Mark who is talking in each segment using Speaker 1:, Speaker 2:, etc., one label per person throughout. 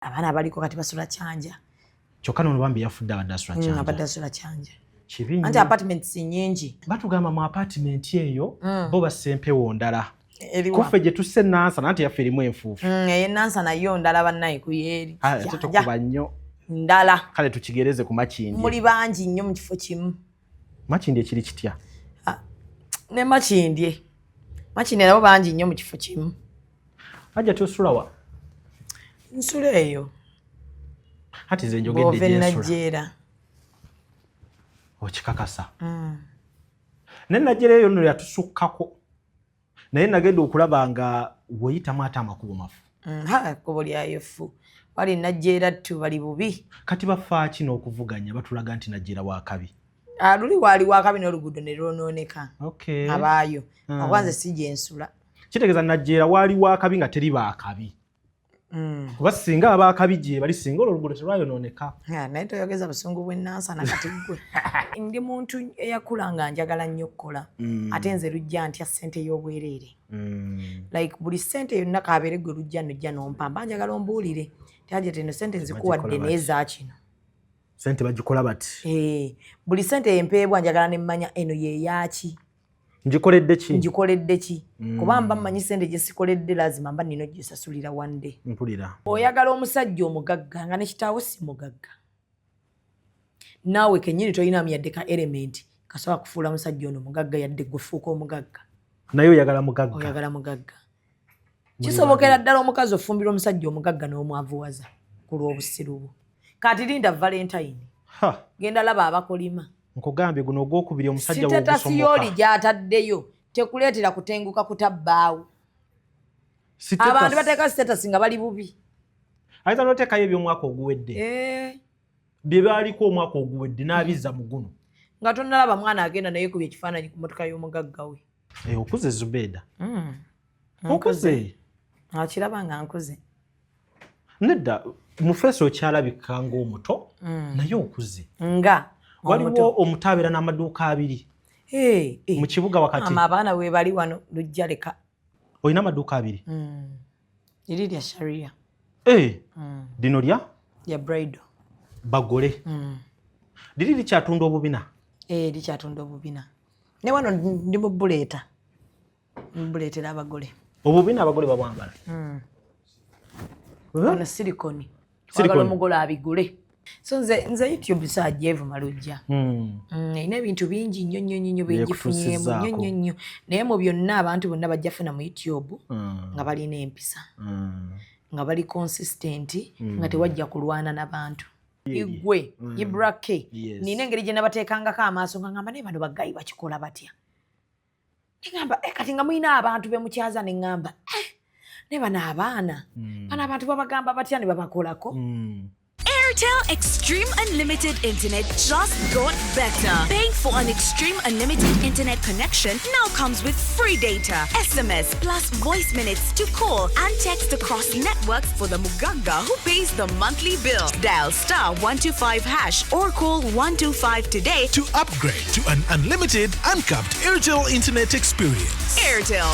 Speaker 1: abaana abaliko kati basula kyanja
Speaker 2: kyokka nono bambi yafudde abadde asula kyanja
Speaker 1: abadde asula kyanja
Speaker 2: kibi
Speaker 1: anti apartments nyingi
Speaker 2: batugamba mu apartment eyo bo basempewo ndala kuffe gye tusse Nansana anti yaffe erimu enfuufu
Speaker 1: Nansana yo ndala bannaye kuyeri
Speaker 2: tukuba nnyo
Speaker 1: ndala
Speaker 2: kale tukigereze ku Makindye
Speaker 1: muli bangi nnyo mu kifo kimu
Speaker 2: Makindye kiri kitya
Speaker 1: ne Makindye nabo bangi nnyo mu kifo kimu
Speaker 2: ajja tosulawa
Speaker 1: nsula eyo
Speaker 2: ati nze njogedde
Speaker 1: gyensula
Speaker 2: okikakasa naye Najjera eyo nno yatusukkako naye nagenda okulaba nga weyitamu ate amakubo mafu
Speaker 1: kkubo lyayofu wali Najjera ttu bali bubi
Speaker 2: kati bafaaki n'okuvuganya batulaga nti Najjera wakabi
Speaker 1: luli waali wakabi n'oluguudo ne lwonooneka abaayo akwanze si gyensula
Speaker 2: kitegeeza Najjera waali wakabi nga teri baakabi kuba singa abaakabi gye bali singa oluguudo terwayonooneka
Speaker 1: naye toyogeza busungu bwe Nansana kati gwe ndi muntu eyakula nga njagala nnyo okukola ate nze lujja ntya ssente y'obwereere like buli ssente yonna kabeere gwe lujja nojja nompamba njagala ombuulire tyaje teno ssente nzikuwadde naye za kino
Speaker 2: ssente bagikola bati
Speaker 1: buli ssente yempeebwa njagala nemmanya eno yeeyaki
Speaker 2: njikoledde ki
Speaker 1: kuba mba mmanyi ssente gye sikoledde lazima mba nina ogisasulira wande
Speaker 2: mpulira
Speaker 1: oyagala omusajja omugagga nga ne kitaawo si mugagga naawe kennyini tolinamu yadde ka element kasobola kufuula musajja ono mugagga yadde gwefuuka omugagga
Speaker 2: naye oyagala
Speaker 1: mugagga kisobokera ddala omukazi ofumbira omusajja omugagga n'omwavuwaza ku lw'obusiru bwo kati linda Valentine genda laba abakolima
Speaker 2: nkugambye guno ogwokubiri omusajja
Speaker 1: sitetasi yooli gy'ataddeyo tekuleetera kutenguka kutabbaawo abantu bateeka sitetasi nga bali bubi
Speaker 2: ayinza n'oteekayo eby'omwaka oguwedde bye baaliko omwaka oguwedde n'abizza mu guno
Speaker 1: nga tonnalaba mwana agenda naye kubya ekifaananyi ku mmotoka y'omugagga we
Speaker 2: okuze Zubeida okuze
Speaker 1: akiraba nga nkuze
Speaker 2: nedda mu feesi okyalabika ng'omuto naye okuze
Speaker 1: nga
Speaker 2: waliwo omuto abeera n'amaduuka 2 mu kibuga wakati
Speaker 1: abaana we bali wano lujja leka
Speaker 2: olina amaduuka 2
Speaker 1: liri lya Sharia
Speaker 2: lino
Speaker 1: lya Bridal
Speaker 2: bagole liri likyatunda obubina
Speaker 1: likyatunda obubina ne wano ndi mu buleetera abagole
Speaker 2: obubina abagole babwambala
Speaker 1: ono silikoni wagala omugole abigule so nze YouTube saajevuma lujja ina ebintu bingi nnyo byenjifunyemu nnyo naye mu byonna abantu bonna bajja funa mu YouTube nga balina empisa nga bali consistent nga tewajja kulwana n'abantu igwe Ibrake nina engeri gye nabateekangako amaaso nga ngamba naye bano bagayi bakikola batya ngamba kati nga mulina abantu bemukyaza ne ngamba ne bano abaana bano abantu babagamba batya ne babakolako
Speaker 3: Airtel Extreme Unlimited Internet just got better. Paying for an Extreme Unlimited Internet connection now comes with free data, SMS plus voice minutes to call and text across networks for the Muganga who pays the monthly bill. Dial *125# or call 125 today
Speaker 4: to upgrade to an unlimited, uncapped Airtel Internet experience.
Speaker 3: Airtel.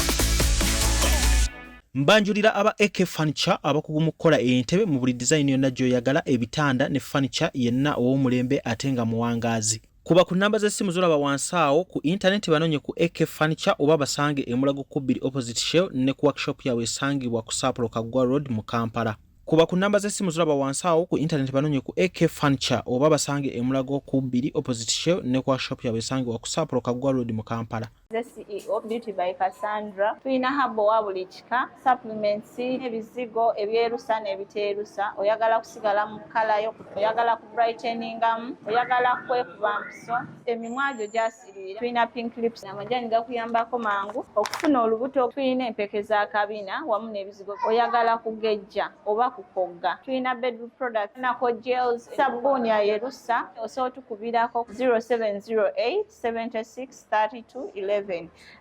Speaker 2: Mbanjulira aba AK Furniture abakugu mu kukola entebe mu buli design yonna gy'oyagala ebitanda ne furniture yenna ow'omulembe ate nga muwangaazi. Kuba ku namba z'essimu zolaba wansi awo ku internet banonye ku AK Furniture oba basange e Mulago Kkubiri opposite Shell ne ku workshop yaabwe esangibwa ku Sapolo Kaggwa Road mu Kampala. Kuba ku namba z'essimu zolaba wansi awo ku internet banonye ku AK Furniture oba basange e Mulago Kkubiri opposite Shell ne ku workshop yaabwe esangibwa ku Sapolo Kaggwa Road mu Kampala.
Speaker 5: The CEO Beauty by Cassandra. Tulina habo wa buli kika, supplements, ebizigo, ebyerusa n'ebiteerusa. Oyagala kusigala mu kala yo, oyagala ku brighteningamu, oyagala kwekuba mpiso. Emimwa gyo gyasirira. Tulina pink lips n'amajani gakuyambako mangu. Okufuna olubuto tulina empeke za kabina wamu n'ebizigo. Oyagala kugejja oba kukogga. Tulina bedroom products, nako gels, sabuni ya yerusa. Osobola tukubirako 0708 76 32 11.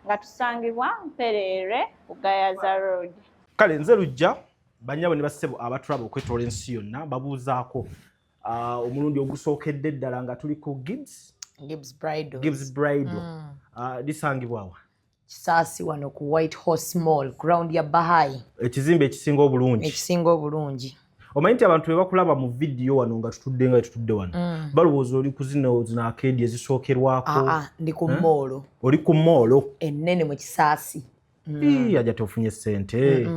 Speaker 5: Nga tusangibwa Mperere Bugayaza Road.
Speaker 2: Kale nze lujja banyabo ne bassebo abatulaba okwetoola ensi yonna babuuzaako omulundi ogusookedde ddala nga tuli ku
Speaker 1: Gibbs Bridal
Speaker 2: lisangibwa wa
Speaker 1: Kisaasi wano ku White Horse Mall ground ya Bahai
Speaker 2: ekizimbe ekisinga obulungi omanyi nti abantu bebakulaba mu video wano nga tutudde wano balowooza oli kuzina akeedi ezisookerwako
Speaker 1: ndi ku moolo
Speaker 2: oli ku moolo
Speaker 1: ennene mu kisaasi
Speaker 2: ajja tofunye ssente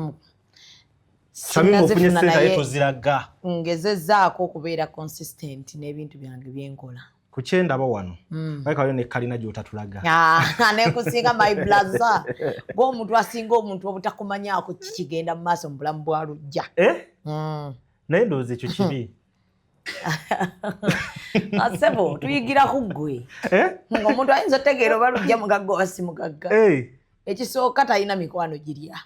Speaker 2: Shamimu ofunye ssente aye toziraga
Speaker 1: ngezezzaako okubeera consistent n'ebintu byange byenkola
Speaker 2: ku kyendaba wano kaliyo ne kalina gy'otatulaga
Speaker 1: nekusinga my blaza ng'omuntu asinga omuntu obutakumanyaako kikigenda mu maaso mu bulamu bwa lujja
Speaker 2: naye ndowooza ekyo kibi
Speaker 1: asebo tuyigira ku ggwe ng'omuntu ayinza otegeera oba lujja mugagga oba si mugagga ekisooka talina mikwano girya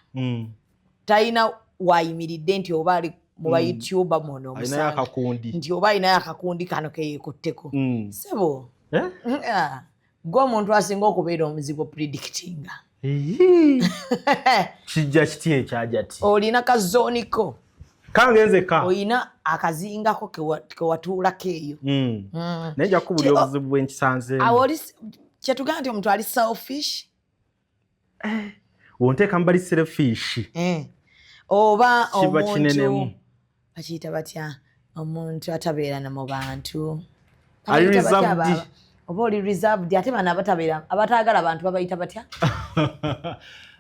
Speaker 1: talina wayimiridde nti oba ali mu bayutuba muno omusanga nti oba alinayo akakundi kano keyeekutteko sebo gw'omuntu asinga okubeera omuzibu predictinga
Speaker 2: kijja kiti ekyajati
Speaker 1: olina kazooniko
Speaker 2: kangenzeka
Speaker 1: olina akazingako kewatuulako eyo
Speaker 2: naye nja kukubulira obuzibu bwenkisanzeemu
Speaker 1: kyetugamba nti omuntu ali selfish
Speaker 2: wonteeka mbali selfish
Speaker 1: oba omuntu bakiyita batya omuntu atabeerana mu bantu
Speaker 2: ali reserved
Speaker 1: oba oli reserved ate bano abatabeera abataagala abantu babayita batya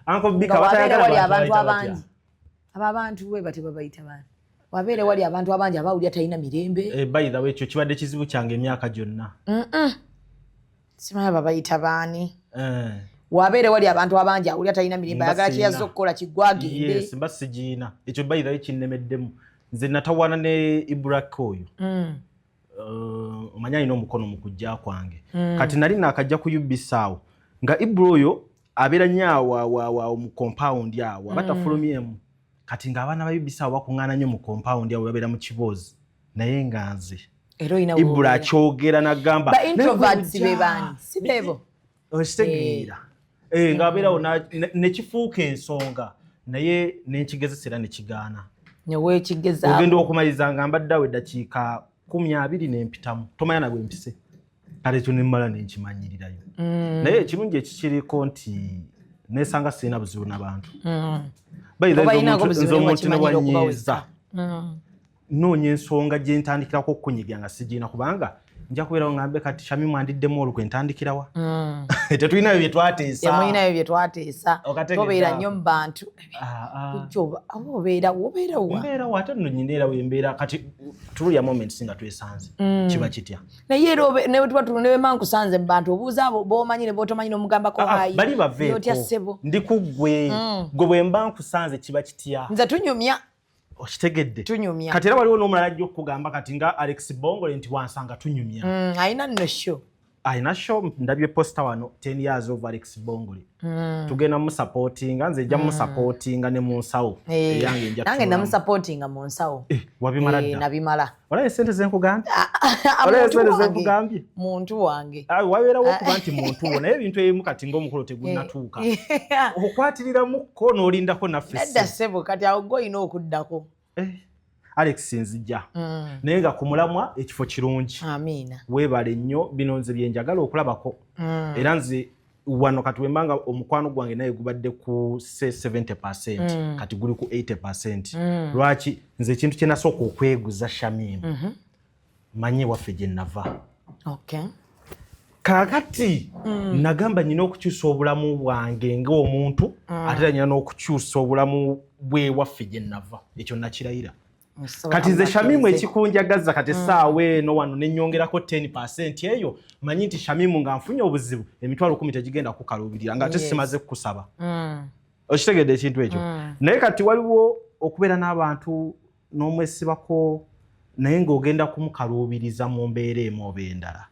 Speaker 1: wali abantu abangi abo abantu we bate babayita bani wabeere wali abantu abangi abawulira talina mirembe
Speaker 2: by the way ekyo kibadde kizibu kyange emyaka gyonna
Speaker 1: simanyi babayita baani wabeere wali abantu abangi awulira talina mirembe ayagala kyeyazza okukola kiggwagende
Speaker 2: mba sigiina ekyo by the way kinnemeddemu nze natawaana ne Ibrak oyo omanya alina omukono mu kujja kwange kati nali naakajja ku ubisaawo nga Ibra oyo abeera nnyo awo mu compound awo abatafulumyemu kati ng'abaana ba ubisaawo bakuŋŋaana nnyo mu compound awo babeera mu kiboozi naye nga nze Ibra akyogera n'agamba
Speaker 1: introverts be baani si beebo
Speaker 2: okitegeera ng'abeerawo nekifuuka ensonga naye nenkigezesera ne kigaana
Speaker 1: neweekigezaako
Speaker 2: ogenda okumaliriza nga mbadde awo eddakiika 20 n'empitamu tomanya nagwe mpise kale ekyo nemmala nenkimanyirirayo naye ekirungi ekikiriko nti nesanga sirina buzibu n'abantu nze omuntu newanyiiza noonya ensonga gye ntandikirako okukunyigira nga sigiina kubanga nja kubeerawo ngambe kati Shamimu andiddemu olukwe ntandikirawa tetulinayo bye
Speaker 1: twateesa tobeera nnyo mu bantu obeerawo
Speaker 2: ate nno nyinera wembeera kati tulya moments nga twesanze kiba kitya
Speaker 1: naye era nebwema nkusanze mu bantu obuuza abo b'omanyi ne b'otomanyi n'omugambako hayi
Speaker 2: bali baveeko ndi ku ggwe gwe bwe mba nkusanze kiba kitya
Speaker 1: nze tunyumya
Speaker 2: okitegedde
Speaker 1: tunyumya
Speaker 2: kati era waliwo n'omulala ajja okukugamba kati nga Alex Bongole nti wansanga tunyumya
Speaker 1: alina nno show
Speaker 2: alina show ndabye posta wano 10 years of Alex Bongole tugenda musupportinga nze ejja musupportinga ne mu nsawo eyange njja
Speaker 1: nange namusupportinga mu nsawo
Speaker 2: wabimala dda
Speaker 1: nabimala
Speaker 2: walaye sente zenkugambye
Speaker 1: muntu wange
Speaker 2: wabeerawo okuba nti muntu wo naye ebintu ebimu kati ng'omukolo tegunnatuuka okwatiriramuko n'olindako naffe
Speaker 1: nedda ssebo kati awo gwe olina okuddako
Speaker 2: Alex nzija naye nga ku mulamwa ekifo kirungi
Speaker 1: amiina
Speaker 2: weebale nnyo bino nze bye njagala okulabako era nze wano kati wembanga omukwano gwange naye gubadde ku 70% kati guli ku 80%. Lwaki nze ekintu kye nasooka okweguza Shamimu manye waffe gye nava kakati nagamba nina okukyusa obulamu bwange ng'omuntu ate nina n'okukyusa obulamu bwe waffe gye nava ekyo nakirayira kati nze Shamimu ekikunjagaza kati essaawa eno wano nenyongerako 10% eyo manyi nti Shamimu nga nfunye obuzibu emitwalo 10 tegigenda kukaluubirira nga ate simaze kukusaba okitegedde ekintu ekyo naye kati waliwo okubeera n'abantu n'omwesibako naye ng'ogenda kumukaluubiriza mu mbeera emu oba endala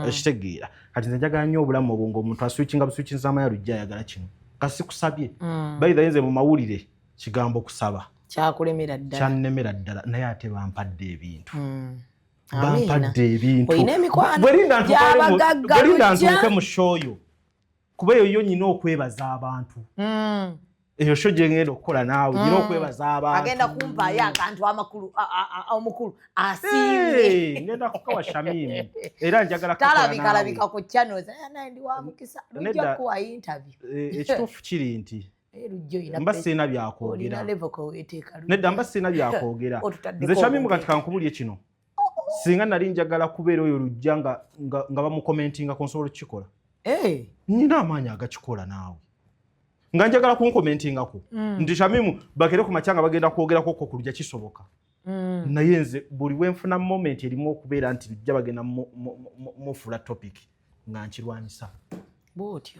Speaker 2: okitegeera kati nze njagala nnyo obulamu obwo ng'omuntu aswikinga buswikinza amayalo jja ayagala kino kasi kusabye bayitha nze mu mawulire kigambo kusaba
Speaker 1: kyakulemera ddala
Speaker 2: kyannemera ddala naye ate bampadde ebintu bampadde ebintu
Speaker 1: olina emikwano
Speaker 2: bwerinda ntuuke mu shooyo kuba eyo yo nyina okwebaza abantu eyo sho gye ngenda okukola naawe nyina okwebaza abantu
Speaker 1: agenda kumpaayo akantu amakulu omukulu asiimye
Speaker 2: ngenda kukawa Shamimu era njagala
Speaker 1: talabikalabika ku channels naye ndi wa mukisa lujja kuwa interview
Speaker 2: ekituufu kiri nti mba sina byakwogera nedda mba sina byakwogera nze Shamimu kati kankubulye kino singa nali njagala kubeera oyo lujja nga bamukomentinga ku nsobola okukikola nina amaanyi agakikola naawe nga njagala kunkomentingako nti Shamimu bakere ku makyanga bagenda kwogerako ko ku lujja kisoboka naye nze buli wenfuna moment erimu okubeera nti lujja bagenda mufula topic nga nkirwanyisa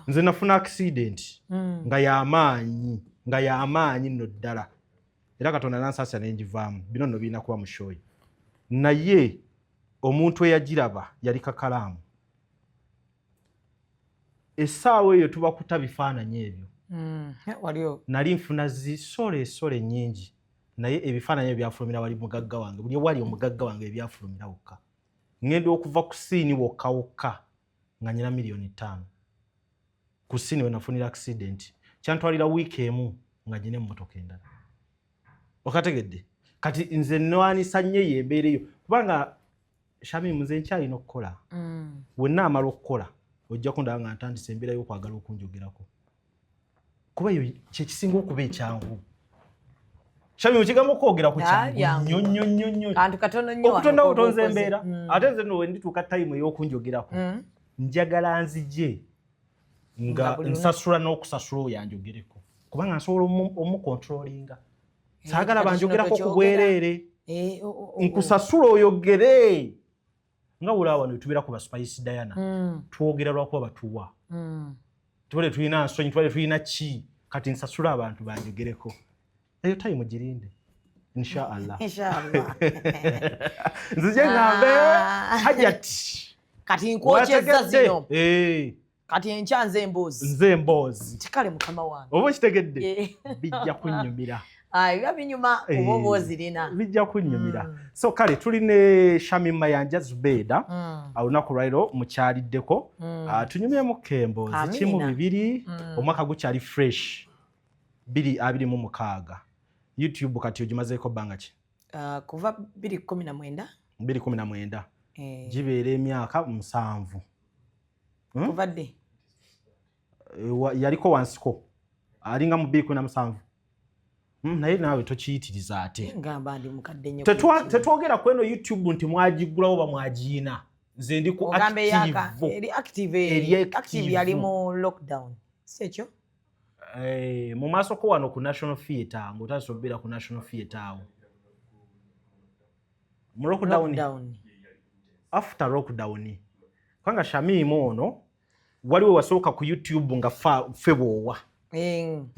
Speaker 2: nze nafuna accident nga y'amaanyi nno ddala era Katonda nansasa nenjivaamu bino nno birina kuba mushoyi naye omuntu eyagiraba yali Kakalaamu essaawa eyo tubakuta bifaananyi ebyo nali nfuna zisole nnyingi naye ebifaananyi ebyo byafulumira wali mugagga wange buli wali omugagga wange ebyafulumira wokka ngenda okuva ku siini wokka nga nyina $5,000,000 ku siini we nafunira accident kyantwalira wiiki emu nga nyina emmotoka endala okategedde kati nze nwanisa nnyo embeera eyo kubanga Shamimu nze nkyalina okukola wenna amala okukola ojja kundaba nga ntandise embeera y'okwagala okunjogerako kuba eyo kyekisinga okuba ekyangu Shamimu kigambo okwogera ku kyangu nnyo okutondawo otonze embeera ate nze nno wendituuka time ey'okunjogerako njagala nzije nga nsasula n'okusasula oyo anjogereko kubanga nsobola omukontrolinga saagala banjogerako ku bwereere nkusasula oyogere nga wulaba wano tubeera ku ba Spice Diana twogera lwakuba batuwa tubale tulina nsonyi tubale tulina ki kati nsasula abantu banjogereko eyo time girinde inshallah nzije ngambe hajati
Speaker 1: kati nkwokeza zino kati enkya nze emboozi tikale mukama wange
Speaker 2: oba kitegedde bijja kunnyumira
Speaker 1: biba binyuma oba oba ozirina
Speaker 2: bijja kunnyumira so kale tuli ne Shamimu Mayanja Zubeda olunaku lwaliro mukyaliddeko tunyumyemu kemboozi kimu bibiri omwaka gukyali fresh 2026 YouTube kati ogimazeeko bbanga ki
Speaker 1: kuva 2019
Speaker 2: gibeera emyaka 7
Speaker 1: kuva dde
Speaker 2: yaliko wansiko alinga mu 2017 naye naawe tokiyitiriza ate
Speaker 1: ngamba ndi mukadde nnyo
Speaker 2: tetwogera ku eno YouTube nti mwagigulawo oba mwagiina nze ndi ku
Speaker 1: active yali mu lockdown sekyo
Speaker 2: mu maaso ko wano ku National Theatre ng'otandise okubeera ku National Theatre awo mu lockdown after lockdown kwanga Shamimu ono waliwo wasooka ku YouTube nga ffe bwowa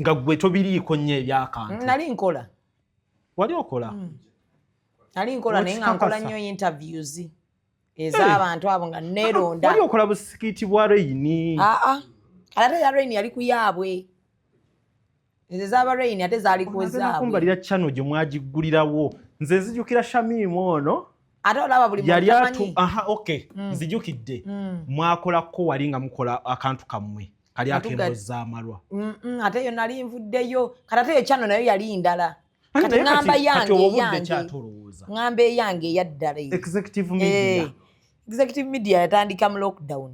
Speaker 2: nga gwe tobiriiko nnyo ebyakantu
Speaker 1: nali nkola
Speaker 2: wali okola
Speaker 1: naye nga nkola nnyo interviews ez'abantu abo nga neeronda
Speaker 2: wali okola busikiiti bwa Rain
Speaker 1: ate ya Rain yali ku yaabwe ezo ez'aba Rain ate zaali ku ezaabwe
Speaker 2: kumbalira channel gye mwagigulirawo nze nzijukira Shamimu ono
Speaker 1: ate olaba buli
Speaker 2: yali nzijukidde mwakolako wali nga mukola akantu kammwe kali ak'emboozi z'amalwa
Speaker 1: ate yo nali nvuddeyo kati ate yo channel nayo yali ndala kati ngamba eyange eyaddala executive media yatandika mu lockdown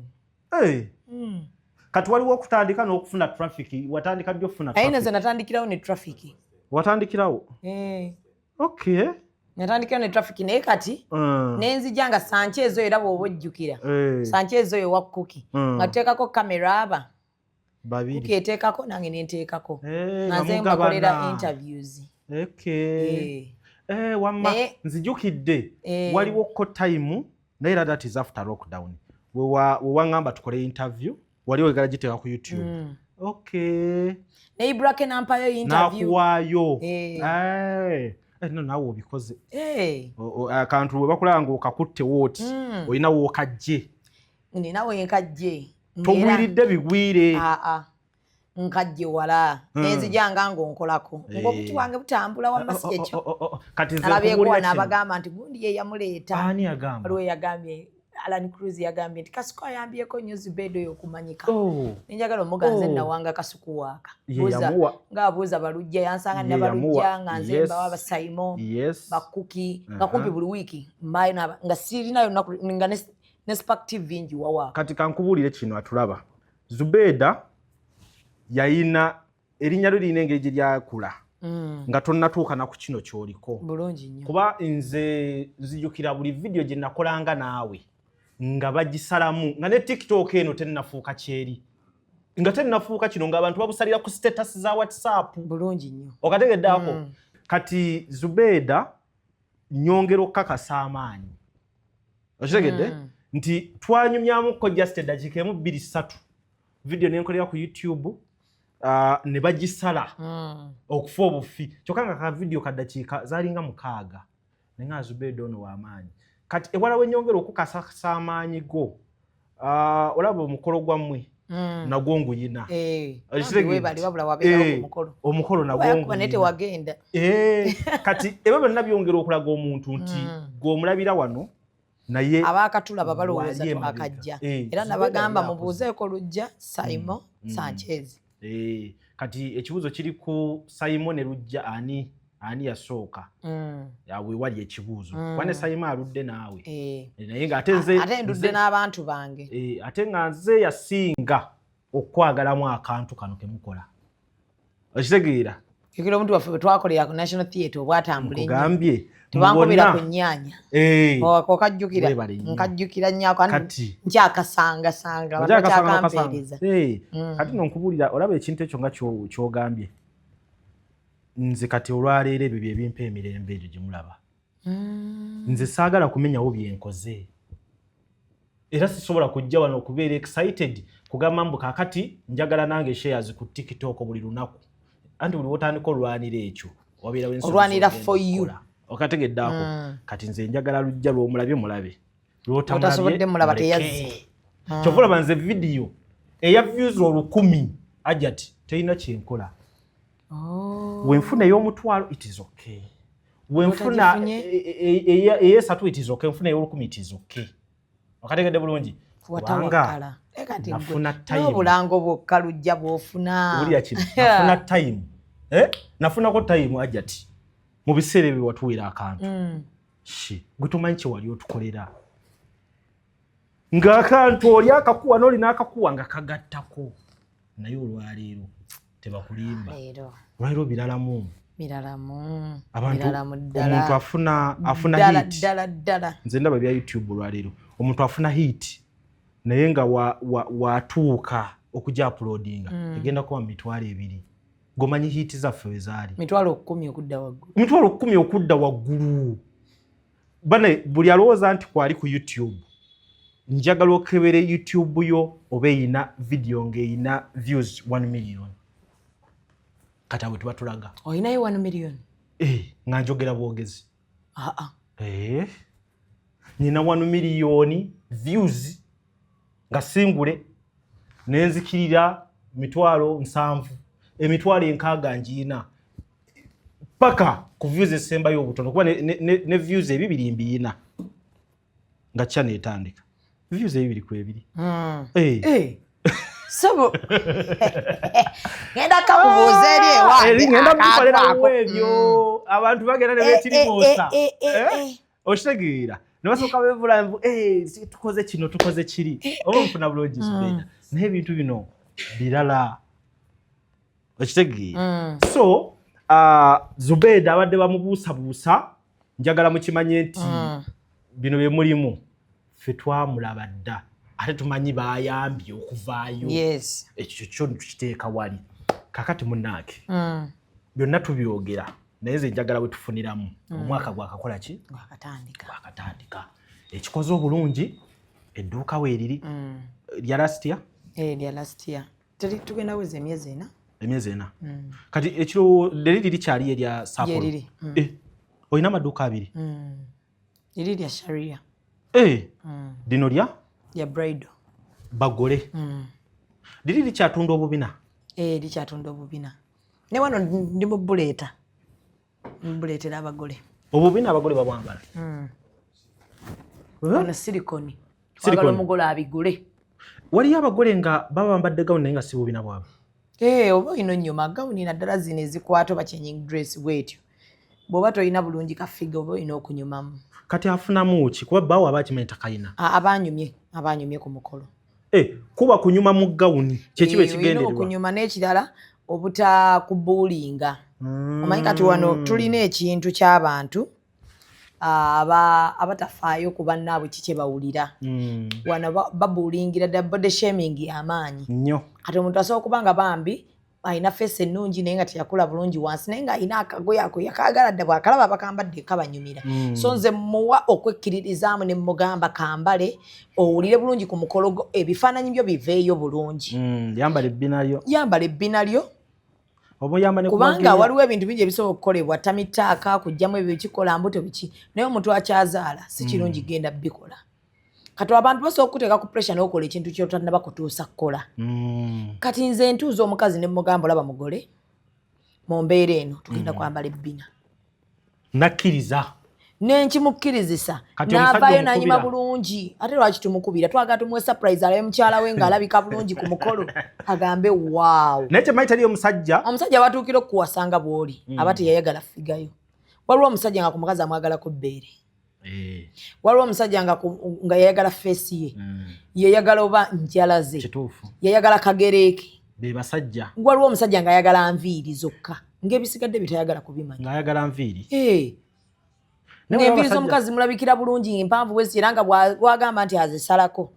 Speaker 2: kati waliwo okutandika n'okufuna traffic watandika ddi okufuna
Speaker 1: traffic nze natandikirawo ne traffic
Speaker 2: watandikirawo okay
Speaker 1: natandikirawo ne traffic naye kati nenzija nga Sanchez oyo era bw'oba ojjukira Sanchez oyo wa Cookie nga tuteekako kamera aba babiri Cookie eteekako nange nenteekako nga nze mbakolera interviews
Speaker 2: wamma nzijukidde waliwo ko time naye era that is after lockdown wewaŋŋamba tukole interview waliwo egala giteeka ku YouTube
Speaker 1: ne Ibrake nampayo interview
Speaker 2: nakuwaayo no naawe obikoze akantu we bakulaba ng'okakutte wooti olina wookajje
Speaker 1: ninawo enkajje
Speaker 2: togwiridde bigwire
Speaker 1: nkajje wala nenzijanga ng'onkolako ng'obuti wange butambula wamma si ekyo alabyeko wano abagamba nti gundi ye yamuleeta
Speaker 2: ani yagamba
Speaker 1: waliwo yagambye Alan Cruz yagambye nti Kasuku ayambyeko nnyo Zubeda oyo okumanyika nenjagala omuganze nawanga Kasuku waaka ng'abuuza balujja yansanga nina balujja nga nze mbawa basaimo bakuki nga kumpi buli wiiki mbayo nga sirinayo nga ne Spark TV njiwa waaka
Speaker 2: kati kankubuulire kino atulaba Zubeda yayina erinnya lyo lirina engeri gye lyakula nga tonnatuuka na ku kino ky'oliko
Speaker 1: bulungi nnyo
Speaker 2: kuba nze nzijukira buli vidiyo gye nakolanga naawe nga bagisalamu nga ne TikTok eno tennafuuka kyeri nga tennafuuka kino ng'abantu babusalira ku status za WhatsApp
Speaker 1: bulungi nnyo
Speaker 2: okategeddeako kati Zubeida nyongera okukakasa amaanyi okitegedde nti twanyumyamukko just eddakiika emu 2-3 vidiyo nenkolera ku YouTube ne bagisala okufa obufi kyokka nga ka vidiyo kaddakiika zaalinga 6 nenga Zubeida ono w'amaanyi kati ewala wenyongera okukakasa amaanyi go olaba omukolo gwammwe nagwo nguyina omukolo nagwo kati ebyo byonna byongera okulaga omuntu nti gw'omulabira wano naye
Speaker 1: abaakatulaba balowooza twakajja era nabagamba mubuuzeeko lujja Simon Sanchez
Speaker 2: kati ekibuuzo kiri ku Simon ne lujja ani yasooka yawe wali ekibuuzo kwane Simon aludde naawe naye nga ate
Speaker 1: ndudde n'abantu bange
Speaker 2: ate nga nze yasinga okwagalamu akantu kano kemukola okitegeera
Speaker 1: kikira omuntu waffe bwe twakolera ku National Theatre obwatambula
Speaker 2: ennyo
Speaker 1: tebankobera ku nnyanya okajjukira nkajjukira nnyako nkyakasangasanga bakyakampeereza
Speaker 2: kati nonkubuulira olaba ekintu ekyo nga kyogambye nze kati olwaleero ebyo byebimpa emirembe egyo gye mulaba nze saagala kumenyawo byenkoze era sisobola kujja wano okubeera excited kugamba mbu kaakati njagala nange shares ku TikTok buli lunaku anti buli wotandika olwanira ekyo
Speaker 1: olwanira for you
Speaker 2: okategeddeako kati nze njagala lujja lw'omulabye mulabe
Speaker 1: lwotasobodde mulaba teyazze
Speaker 2: kyova olaba nze vidiyo eya views 1000 ajati terina kyenkola wenfuna ey'omutwalo it is okay wenfuna ey'esatu it is okay wenfuna ey'olukumi it is okay okategedde bulungi
Speaker 1: kubanga nafuna time obulango bwokka lujja bw'ofuna
Speaker 2: bulya kino nafuna time nafunako time ajati mu biseera ebyo watuwera akantu gwe tumanyi kye wali otukolera ng'akantu oli akakuwa n'olina akakuwa nga kagattako naye olwaleero tebakulimba olwaleero biralamu omuntu afuna hit nze ndaba bya YouTube olwaleero omuntu afuna hit naye nga watuuka okujja uploadinga egenda kuba 2 gomanyi hit zaffe wezaali 10 okudda waggulu bane buli alowooza nti kwali ku YouTube njagala okebere YouTube yo oba eyina video ng'eyina views 1 million kati abwe tubatulaga
Speaker 1: oyinayo 1 million
Speaker 2: nga njogera bwogezi nina 1 million views nga singule nenzikirira 7,000 6,000 njiina paka ku views esembayo obutono kuba ne views 2 mbiyina nga channel etandika views 2 ku 2
Speaker 1: sabo ngenda kakubuuza eri ewange
Speaker 2: ngenda kukolera ebyo abantu bagenda ne betiriboosa okitegeera ne basooka bevula nvu tukoze kino tukoze kiri oba nfuna bulungi Zubeida naye ebintu bino birala okitegeera so Zubeida abadde bamubuusabuusa njagala mukimanye nti bino bye mulimu ffe twamulaba dda ate tumanyi bayambye okuvaayo ekyo kyo tukiteeka wali kakati munnaake byonna tubyogera naye nze njagala bwe tufuniramu omwaka gwakakola ki gwakatandika ekikoze obulungi edduuka weeriri lya last year
Speaker 1: tugenda weza emyezi
Speaker 2: 4 kati ekiro liri likyali erya Sapolo olina amaduuka 2
Speaker 1: liri lya Sharia
Speaker 2: lino lya
Speaker 1: Bridal
Speaker 2: bagole liri likyatunda obubina
Speaker 1: likyatunda obubina ne wano ndi mu buleetera abagole
Speaker 2: obubina abagole babwambala
Speaker 1: ono silikoni twagala omugole abigule
Speaker 2: waliyo abagole nga baba bambadde gawuni naye nga si bubina bwabwe
Speaker 1: oba olina onyuma gawuni naddala zino ezikwata oba changing dress bwetyo bw'oba tolina bulungi kafiga oba olina okunyumamu
Speaker 2: kati afunamu ki kuba bawo abakimanyi takayina
Speaker 1: abanyumye ku mukolo
Speaker 2: kuba kunyuma mu gawuni kyekiba ekigendererwa
Speaker 1: okunyuma n'ekirala obutakubuulinga. Omanyi kati wano tulina ekintu ky'abantu abatafaayo ku bannaabwe kiki bawulira. Wano babuulingira ddala body shaming y'amaanyi. Kati omuntu asobola okuba nga bambi alina face ennungi naye nga teyakula bulungi wansi naye nga alina akagoye ako yakaagala dda bw'akalaba bakambadde kabanyumira. So nze muwa okwekkiririzaamu ne mugamba kambale owulire bulungi ku mukolo gwo ebifaananyi byo biveeyo bulungi. Yambala ebbina lyo. Kubanga waliwo ebintu bingi ebisobola okukolebwa tamitaaka kujjamu ebyo bikikola mbuto biki naye omuntu akyazaala si kirungi genda bikola. Kati abantu basobola okuteeka ku pressure n'okola ekintu ky'otannaba kutuusa kukola. Kati nze ntuuza omukazi ne mugamba olaba mugole mu mbeera eno tugenda kwambala ebbina.
Speaker 2: Nakkiriza.
Speaker 1: Nenkimukkirizisa n'avaayo n'anyima bulungi ate lwaki tumukubira twagala tumuwe surprise alabe mukyala we ng'alabika bulungi ku mukolo agambe waawo.
Speaker 2: Naye kyemanyi teri omusajja
Speaker 1: batuukira okukuwasanga bw'oli aba teyayagala figayo. Waliwo omusajja nga ku mukazi amwagalako bbeere. Waliwo omusajja nga yayagala face ye yayagala oba njala ze yayagala kagereeke.
Speaker 2: Be basajja.
Speaker 1: Waliwo omusajja nga ayagala nviiri zokka ng'ebisigadde bitayagala kubimanya.
Speaker 2: Ng'ayagala nviiri.
Speaker 1: Ng'enviiri z'omukazi mulabikira bulungi empanvu bwesi era nga bwagamba nti azisalako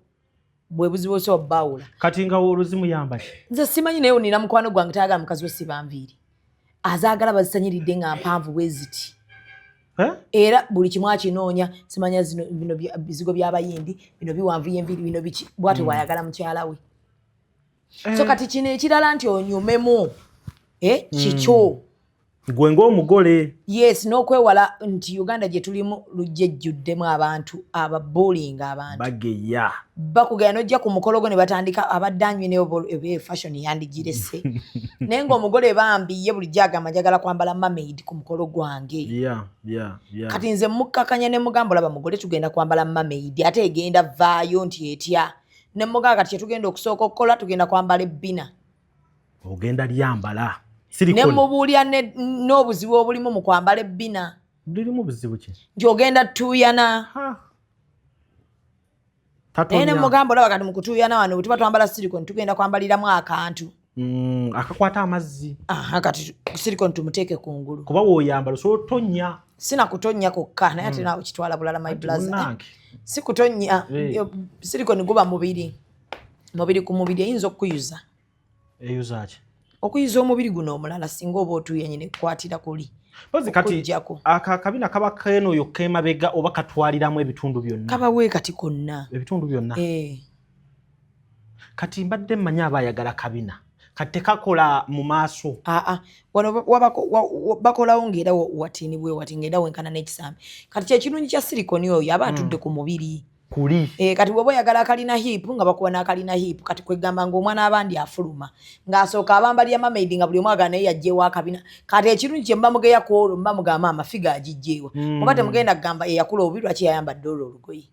Speaker 1: bwe buzibu oso obbawula.
Speaker 2: Kati nga oluzimuyamba ki?
Speaker 1: Nze simanyi naye nina mukwano gwange tayagala mukazi we siba nviiri. Azaagala bazisanyiridde nga mpanvu bwe ziti. Era buli kimu akinoonya simanya bino bizigo by'abayindi bino biwanvu y'enviiri bino biki bw'atyo bw'ayagala mukyala we. So kati kino ekirala nti onyumemu kikyo.
Speaker 2: Gwe ng'omugole.
Speaker 1: Yes, n'okwewala nti Uganda gye tulimu lujjejjuddemu abantu ababuulinga abantu.
Speaker 2: Bageya.
Speaker 1: Bakugaya n'ojja ku mukolo gwo ne batandika abaddanyi ne fashion yandigirese. Naye ng'omugole bambi ye bulijjo agamba njagala kwambala mermaid ku mukolo gwange. Kati nze mukkakanya ne mugamba olaba mugole tugenda kwambala mermaid ate egenda vaayo nti etya. Ne mugamba kati kyetugenda okusooka okukola tugenda kwambala ebbina.
Speaker 2: Ogenda lyambala.
Speaker 1: Ne mubuulya n'obuzibu obulimu mu kwambala ebbina.
Speaker 2: Lirimu buzibu ki?
Speaker 1: Nti ogenda tuuyana. Naye ne mugamba olaba kati mu kutuuyana wano bwe tuba twambala silicone tugenda kwambaliramu akantu.
Speaker 2: Akakwata amazzi.
Speaker 1: Kati silicone tumuteeke kungulu.
Speaker 2: Kuba w'oyambala osobola otonnya.
Speaker 1: Sina kutonnya kokka naye ate naawe kitwala bulala my brother. Si kutonnya silicone guba mubiri ku mubiri eyinza okuyuza.
Speaker 2: Eyuza ki?
Speaker 1: Okuyiza omubiri guno omulala singa oba otuuye nyine kukwatira kuli.
Speaker 2: Pozi kati akabina kaba keno yokka emabega oba katwaliramu ebitundu byonna.
Speaker 1: Kabawe kati konna.
Speaker 2: Ebitundu byonna. Kati mbadde manya abayagala kabina. Kati tekakola mu maaso.
Speaker 1: Wano bakolawo ng'era watini bwe wati ng'era wenkana n'ekisambi. Kati kyekirungi kya silikoni oyo aba atudde ku mubiri.
Speaker 2: Kuli.
Speaker 1: Kati bw'oba oyagala akalina hip nga bakuba n'akalina hip kati kwegamba ng'omwana abandi afuluma ng'asooka abambalya mermaid nga buli omu agala naye yaggyeewo akabina. Kati ekirungi kye mba mugeya ku olwo mba mugamba amafiga agiggyeewa. Oba temugenda kugamba eyakula obubi lwaki yayambadde olwo olugoye.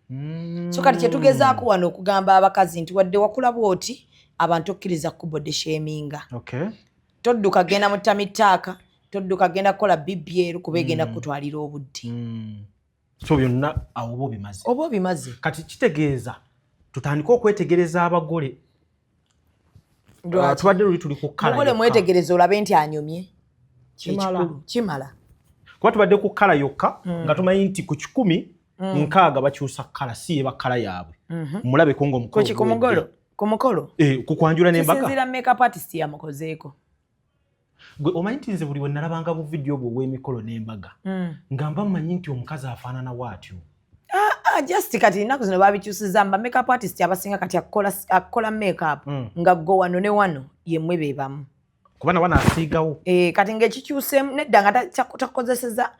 Speaker 1: So kati kyetugezaako wano okugamba abakazi nti wadde wakula bw'oti abantu okkiriza ku body shaminga. Todduka genda mu tamitaaka, todduka genda kukola BBL kuba egenda kutwalira obudde.
Speaker 2: So byonna awo oba obimaze.
Speaker 1: Oba obimaze.
Speaker 2: Kati kitegeeza tutandika okwetegereza abagole. Tubadde luli tuli ku kkala.
Speaker 1: Mugole mwetegereza olabe nti anyumye.
Speaker 2: Kimala. Kuba tubadde ku kkala yokka nga tumanyi nti ku 10 bakyusa kkala si ye bakkala yaabwe. Mulabe ko ng'omukolo.
Speaker 1: Ku mugolo. Ku mukolo.
Speaker 2: Ku kwanjula n'embaga.
Speaker 1: Kisinzira makeup artist yamukozeeko.
Speaker 2: Gwe omanyi nti nze buli we nalabanga bu video bwo bw'emikolo n'embaga nga mba mmanyi nti omukazi afaanana bw'atyo.
Speaker 1: Just kati ennaku zino baabikyusiza mba makeup artist abasinga kati akola makeup nga ggo wano ne wano yemmwe be bamu.
Speaker 2: Kuba na wana asiigawo.
Speaker 1: Kati ng'ekikyuseemu nedda nga takozeseza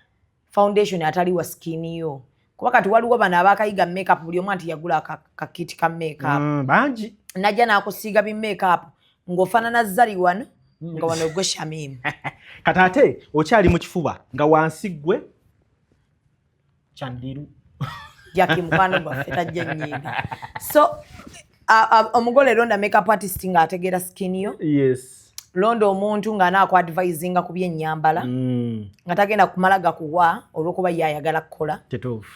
Speaker 1: foundation atali wa skin yo. Kuba kati waliwo bano abaakayiga makeup buli omu anti yagula akakiti ka makeup.
Speaker 2: Bangi.
Speaker 1: Najja n'akusiiga bi makeup ng'ofaanana zali wano. Nga wano gwe Shamim.
Speaker 2: Kati ate okyali mu kifuba nga wansi gwe Chandiru.
Speaker 1: Jackie mukwano gwaffe tajja nnyinga. So omugole londa makeup artist nga ategeera skin yo.
Speaker 2: Yes.
Speaker 1: Londa omuntu nga anaakuadvisinga ku by'ennyambala. Nga tagenda kumala gakuwa olw'okuba yayagala kukola.
Speaker 2: Tetuufu.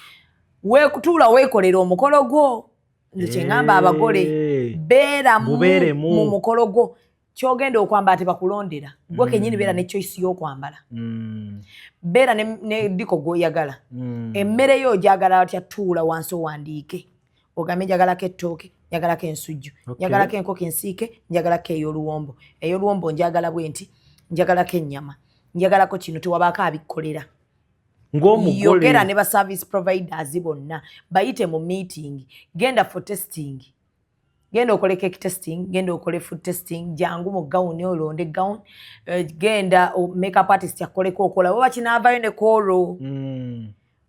Speaker 1: Weekutuula weekolera omukolo gwo. Nze kye ngamba abagole beera mu mukolo gwo. kyogenda okwambala tebakulondera gwe kenyini beera ne choice y'okwambala beera ne diko gw'oyagala emmere yo ogyagala atya tuula wansi owandiike ogambe njagalako ettooke njagalako ensujju njagalako enkoko ensiike njagalako ey'oluwombo njagala bwe nti njagalako ennyama njagalako kino tewabaako abikkolera yogera ne ba service providers bonna bayite mu meeting genda for testing genda okole cake testing genda okole food testing jangu mu gown olonde gown genda makeup artist yakoleko okola oba kinaavayo ne kolo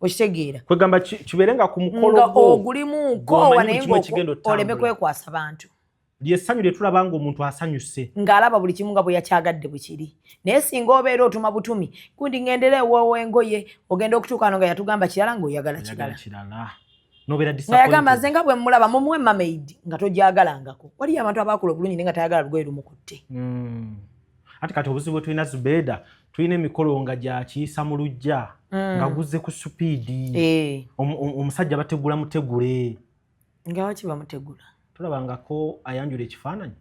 Speaker 1: okitegeera
Speaker 2: kwegamba kibeerenga ku mukolo
Speaker 1: ogulimu kowa naye oleme kwekwasa bantu
Speaker 2: lyessanyu lye tulaba ng'omuntu asanyuse
Speaker 1: ng'alaba buli kimu nga bwe yakyagadde bwe kiri naye singa obeera otuma butumi kundi ng'endera ewoowa engoye ogenda okutuuka ano nga yatugamba kirala ng'oyagala kirala nga yagamba nze nga bwe mulaba mumuwe mamaid nga tojagalangako waliyo abantu abaakula obulungi naye nga tayagala lugoye lumukutte
Speaker 2: ati kati obuzibu bwe tulina Zubeida tulina emikolo nga gya kiyisa mu luggya nga guzze ku supiidi omusajja bategula mutegule
Speaker 1: nga waki bamutegula
Speaker 2: tulabangako ayanjula ekifaananyi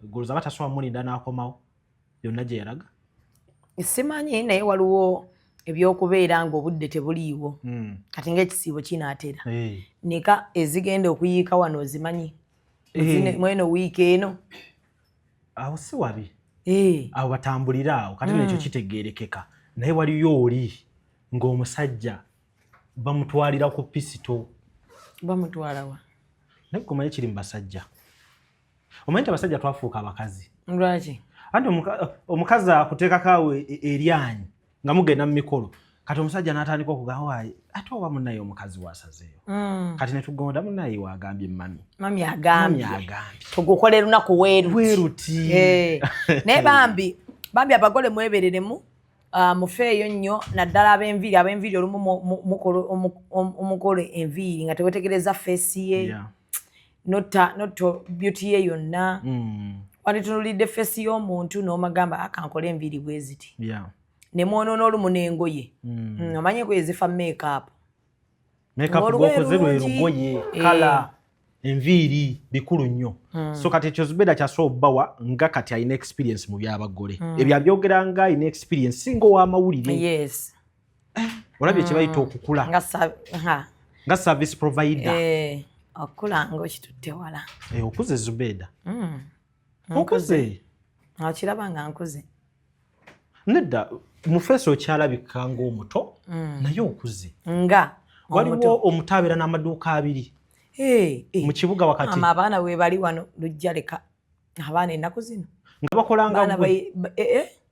Speaker 2: goloza batasobola mulinda n'akomawo yonna gye yalaga
Speaker 1: simanyi naye waliwo ebyokubeera ng'obudde tebuliiwo kati ng'ekisiibo kinaatera nika ezigenda okuyiika wano ozimanyi mweno wiiki eno
Speaker 2: awo si wabi awo batambulira awo kati nekyo kitegeerekeka naye waliyo oli ng'omusajja bamutwalira ku pisito
Speaker 1: bamutwalawa
Speaker 2: naye kumanyi kiri mu basajja omanyi nti abasajja twafuuka abakazi
Speaker 1: lwaki
Speaker 2: anti omukazi akuteekako awo eryanyi nga mugenda mu mikolo kati omusajja n'atandika okugamba ate oba munnaye omukazi waasazeeyo kati ne tugonda munnaye waagambye mami
Speaker 1: agambye tugukole lunaku weeruti naye bambi abagole mwebereremu mufeeyo nnyo naddala ab'enviiri olumu omukole enviiri nga tewetegereza feesi ye notta beauty ye yonna wanitunulidde feesi y'omuntu n'omagamba akankole enviiri bwe ziti ne mwonoona olumu n'engoye omanyi engoye zifa make-up
Speaker 2: g'okoze lwe lugoye kala enviiri bikulu nnyo so kati ekyo Zubeida kyasobola obbawa nga kati alina experience mu by'abagole ebyo abyogera nga alina experience singa ow'amawulire olabye kye bayita okukula nga service provider
Speaker 1: okula ng'okitutte wala
Speaker 2: okuze Zubeida okuze
Speaker 1: okiraba nga nkuze
Speaker 2: nedda mu feesi okyalabika ng'omuto naye okuze
Speaker 1: nga
Speaker 2: waliwo omuto abeera n'amaduuka abiri mu kibuga wakati
Speaker 1: abaana we bali wano lujja leka abaana ennaku zino
Speaker 2: nga bakola nga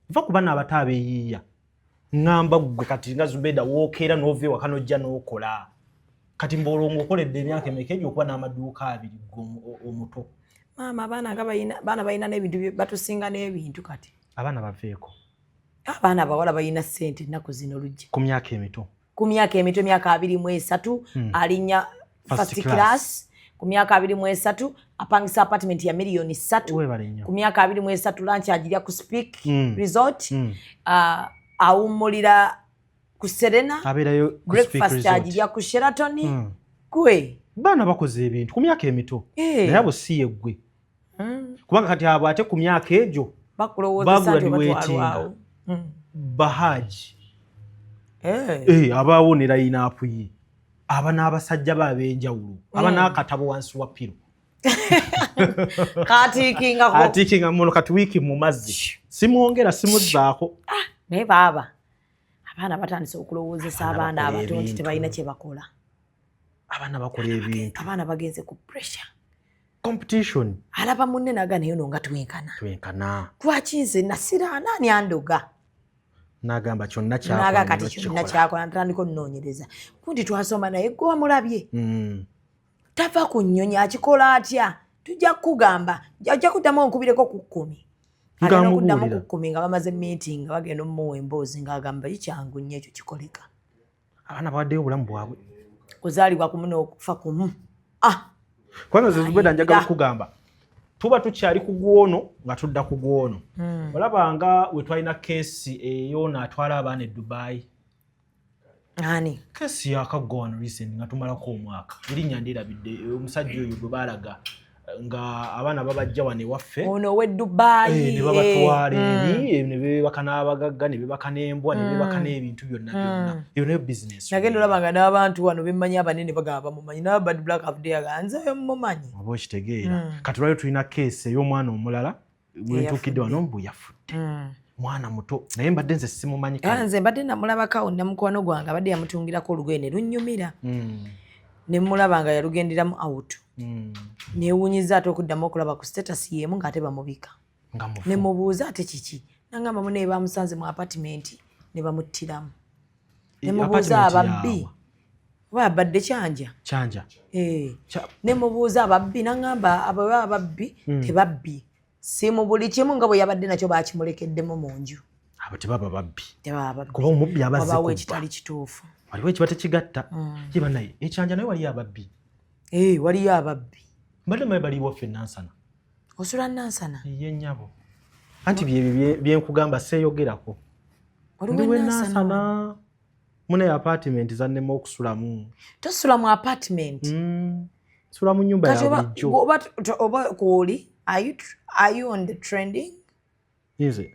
Speaker 2: va ku baana abato abeeyiiya ŋŋamba ggwe kati nga Zubeida wookeera n'ova ewaka n'ojja n'okola kati mbolongo okoledde emyaka emeka egyo okuba n'amaduuka abiri omuto
Speaker 1: maama abaana balina n'ebintu batusinga n'ebintu kati
Speaker 2: abaana baveeko
Speaker 1: abaana abawala balina ssente ennaku zino lujja
Speaker 2: ku myaka emito
Speaker 1: emyaka 23 alinnya first class ku myaka 23 apangisa apartment ya milioni 3 ku myaka 23 lunch agirya ku Speak Resort awumulira ku Serena breakfast agirya ku Sheraton kwe
Speaker 2: baana bakoze ebintu ku myaka emito naye abo si yeggwe kubanga kati abo ate ku myaka egyo
Speaker 1: bakulowooza nti batwalwawo
Speaker 2: bahaji abaawonera inaapu ye aba n'abasajja b'ab'enjawulo aba n'akatabo wansi wa piro atiikinga muno kati wiiki mu mazzi simwongera simuzzaako
Speaker 1: naye abaana batandise okulowoozesa abaana abato nti tebalina kye bakola
Speaker 2: abaana bakola ebintu
Speaker 1: abaana bagenze ku pressure
Speaker 2: competition
Speaker 1: alaba munne naga naye no nga twenkana lwaki nze nasira naani andoga
Speaker 2: n'agamba kyonna
Speaker 1: kyakola natandika onoonyereza kundi twasoma naye gwe wamulabye tava ku nnyonyi akikola atya tujja kukugamba ajja kuddamu onkubireko ku 10 agenda okuddamu ku 10 nga bamaze meeting nga bagenda omumuwa emboozi ng'agamba kikyangu nnyo ekyo kikoleka
Speaker 2: abaana bawaddeyo obulamu bwabwe
Speaker 1: kuzaalibwa kumu n'okufa kumu
Speaker 2: kubanga Zubeida njagala okugamba tuba tukyali ku gwono nga tudda ku gwono olabanga we twalina keesi eyo n'atwala abaana e Dubai
Speaker 1: ani
Speaker 2: keesi yakaggwa wano recent nga tumalako omwaka erinnya ndirabidde omusajja oyo gwe baalaga nga abaana babajja wano waffe
Speaker 1: ono we Dubai
Speaker 2: ne babatwala eri ne bebaka n'abagagga ne bebaka n'embwa ne bebaka n'ebintu byonna iyo nayo business
Speaker 1: nagenda olabanga n'abantu wano bemmanyi abanene bagamba bamumanyi n'ababad black avudde aganza yo mumanyi
Speaker 2: oba okitegeera kati lwayo tulina keesi ey'omwana omulala wentukidde wano mbu yafudde mwana muto naye mbadde nze simumanyi
Speaker 1: nze mbadde namulabako namukwano gwange abadde yamutungirako olugoye ne lunyumira ne mulaba nga yalugenderamu out newunyiza ate okuddamu okulaba ku status yemu ng'ate bamubika ne mubuuza ate kiki nangamba mune bamusanze mu apartment ne bamuttiramu ne mubuuza ababbi oba yabadde kyanja ne mubuuza ababbi nangamba abo ababbi tebabbi simu buli kimu nga bwe yabadde nakyo bakimulekeddemu mu nju
Speaker 2: abo tebaba babbi kuba omubbi
Speaker 1: abazibawo ekitali kituufu
Speaker 2: waliwo ekiba tekigatta kiba naye ekyanja naye waliyo ababbi
Speaker 1: waliyo ababbi
Speaker 2: mbadde maye baliwo ffe Nansana
Speaker 1: osula Nansana
Speaker 2: ye nnyabo anti byenkugamba seeyogerako ndiwe Nansana mune apartment zannema okusulamu
Speaker 1: tosula mu apartment
Speaker 2: sula mu nnyumba ya bulijjo
Speaker 1: oba kwoli are you on the trending
Speaker 2: nze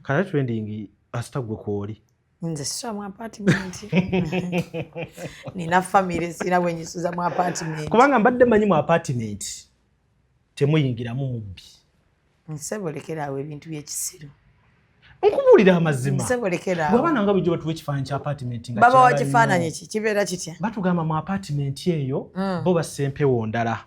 Speaker 2: kala trending asitagwe kwoli
Speaker 1: nze sisula mu apartment nina famire sina bwenyisuza mu apartment
Speaker 2: kubanga mbadde manyi mu apartment temuyingiramu mubbi
Speaker 1: nsebolekerawo ebintu by'ekisiru
Speaker 2: nkubuulira amazima
Speaker 1: nsebolekerawo
Speaker 2: bw'abaana nga bujjo batuwa ekifaananyi kya apartment nga
Speaker 1: baba wa kifaananyi ki kibeera kitya
Speaker 2: batugamba mu apartment eyo bo basempewo ndala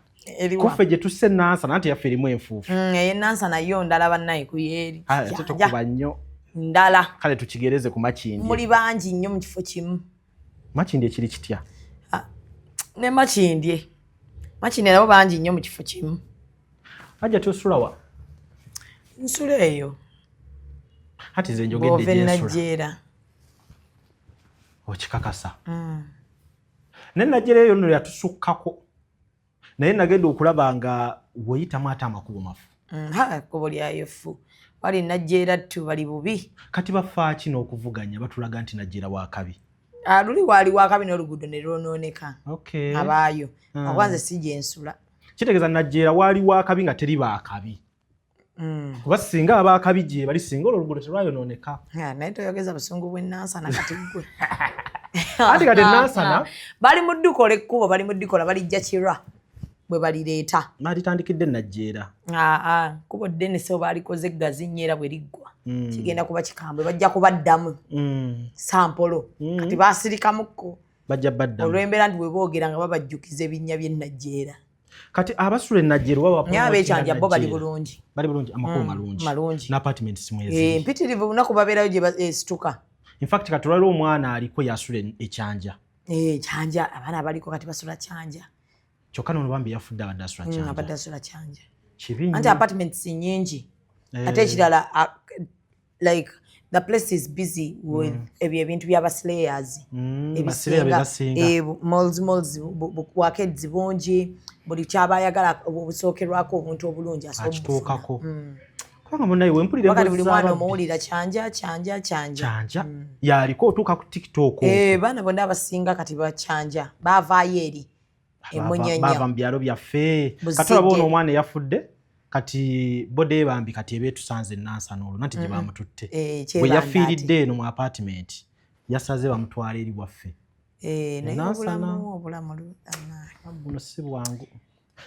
Speaker 2: kuffe gye tusse Nansana anti yaffe erimu enfuufu
Speaker 1: eye Nansana yo ndala bannaye kuyeeri
Speaker 2: ate tukuba nnyo
Speaker 1: ndala
Speaker 2: kale tukigereze ku Makindye
Speaker 1: muli bangi nnyo mu kifo kimu
Speaker 2: Makindye ekiri kitya
Speaker 1: ne Makindye nabo bangi nnyo mu kifo kimu
Speaker 2: ajja tosulawa
Speaker 1: nsula eyo
Speaker 2: ati nze njogedde gyensula
Speaker 1: Najjeera
Speaker 2: okikakasa naye Najjeera eyo nno yatusukkako naye nagenda okulaba nga weyitamu ate amakubo mafu
Speaker 1: kkubo lyayo ffu wali Najjeera ttu bali bubi
Speaker 2: kati bafaa kino okuvuganya batulaga nti Najjeera wakabi
Speaker 1: luli waali wakabi n'oluguudo ne lwonooneka abaayo akwanze si gyensula
Speaker 2: kitegeeza Najjeera waali wakabi nga teri baakabi kuba singa abaakabi gye bali singa oluguudo terwayonooneka
Speaker 1: naye toyogeza busungu bwe Nansana kati gwe
Speaker 2: ati kati Nansana
Speaker 1: bali mu ddukola ekkubo bali mu ddukola balijja kirwa bwe balireeta
Speaker 2: balitandikidde Najjeera
Speaker 1: kubo ddene so balikoze eggazi nnyo bwe liggwa kigenda kuba kikambwe bajja kubaddamu sampolo kati basirikamukko
Speaker 2: bajja baddamu
Speaker 1: olw'embeera nti bwe boogera nga babajjukiza ebinnya by'e Najjeera
Speaker 2: kati abasula e Najjeera
Speaker 1: naye abeekyanja bo bali bulungi
Speaker 2: amakubo malungi n'apartment simwezi
Speaker 1: mpitirivu lunaku babeerayo gye situka
Speaker 2: in fact kati olwaliwo omwana aliko yasula ekyanja
Speaker 1: kyanja abaana abaliko kati basula kyanja
Speaker 2: kyokka nono bambi yafudde
Speaker 1: abadde asula kyanja
Speaker 2: kibi
Speaker 1: anti apartments nyingi ate ekirala like the place is busy with ebyo ebintu by'abaslayers malls arcades bungi buli kyaba ayagala obusookerwako obuntu obulungi
Speaker 2: akituukako kubanga munaye wempulira
Speaker 1: wakati buli mwana omuwulira kyanja
Speaker 2: yaliko otuuka ku TikTok
Speaker 1: baana bonna abasinga kati bakyanja baavaayo eri
Speaker 2: bava mu byalo byaffe kati olaba ono omwana eyafudde kati bode bambi kati ebeetusanze Nansana olwo nanti gye bamututte bwe yafiiridde eno mu apartment yasaze bamutwala eri waffe buno si bwangu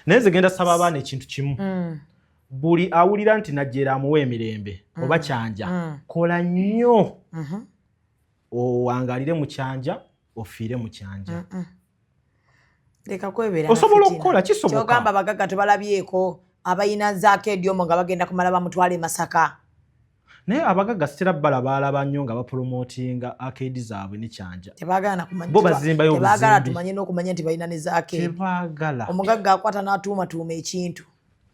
Speaker 2: naye nze genda saba abaana ekintu kimu buli awulira nti Najjeera amuwa emirembe oba kyanja kola nnyo owangalire mu kyanja ofiire mu kyanja
Speaker 1: leka kwebeera
Speaker 2: osobola okukola kisoboka
Speaker 1: kyogamba abagagga tebalabyeko abayina zaako edyomo nga bagenda kumala bamutwala e Masaka
Speaker 2: naye abagagga sitera balaba nnyo nga bapromotinga arcade zaabwe ne kyanja
Speaker 1: tebagala tumanye n'okumanya nti balina ne zaako
Speaker 2: tebagala
Speaker 1: omugagga akwata n'atuumatuuma ekintu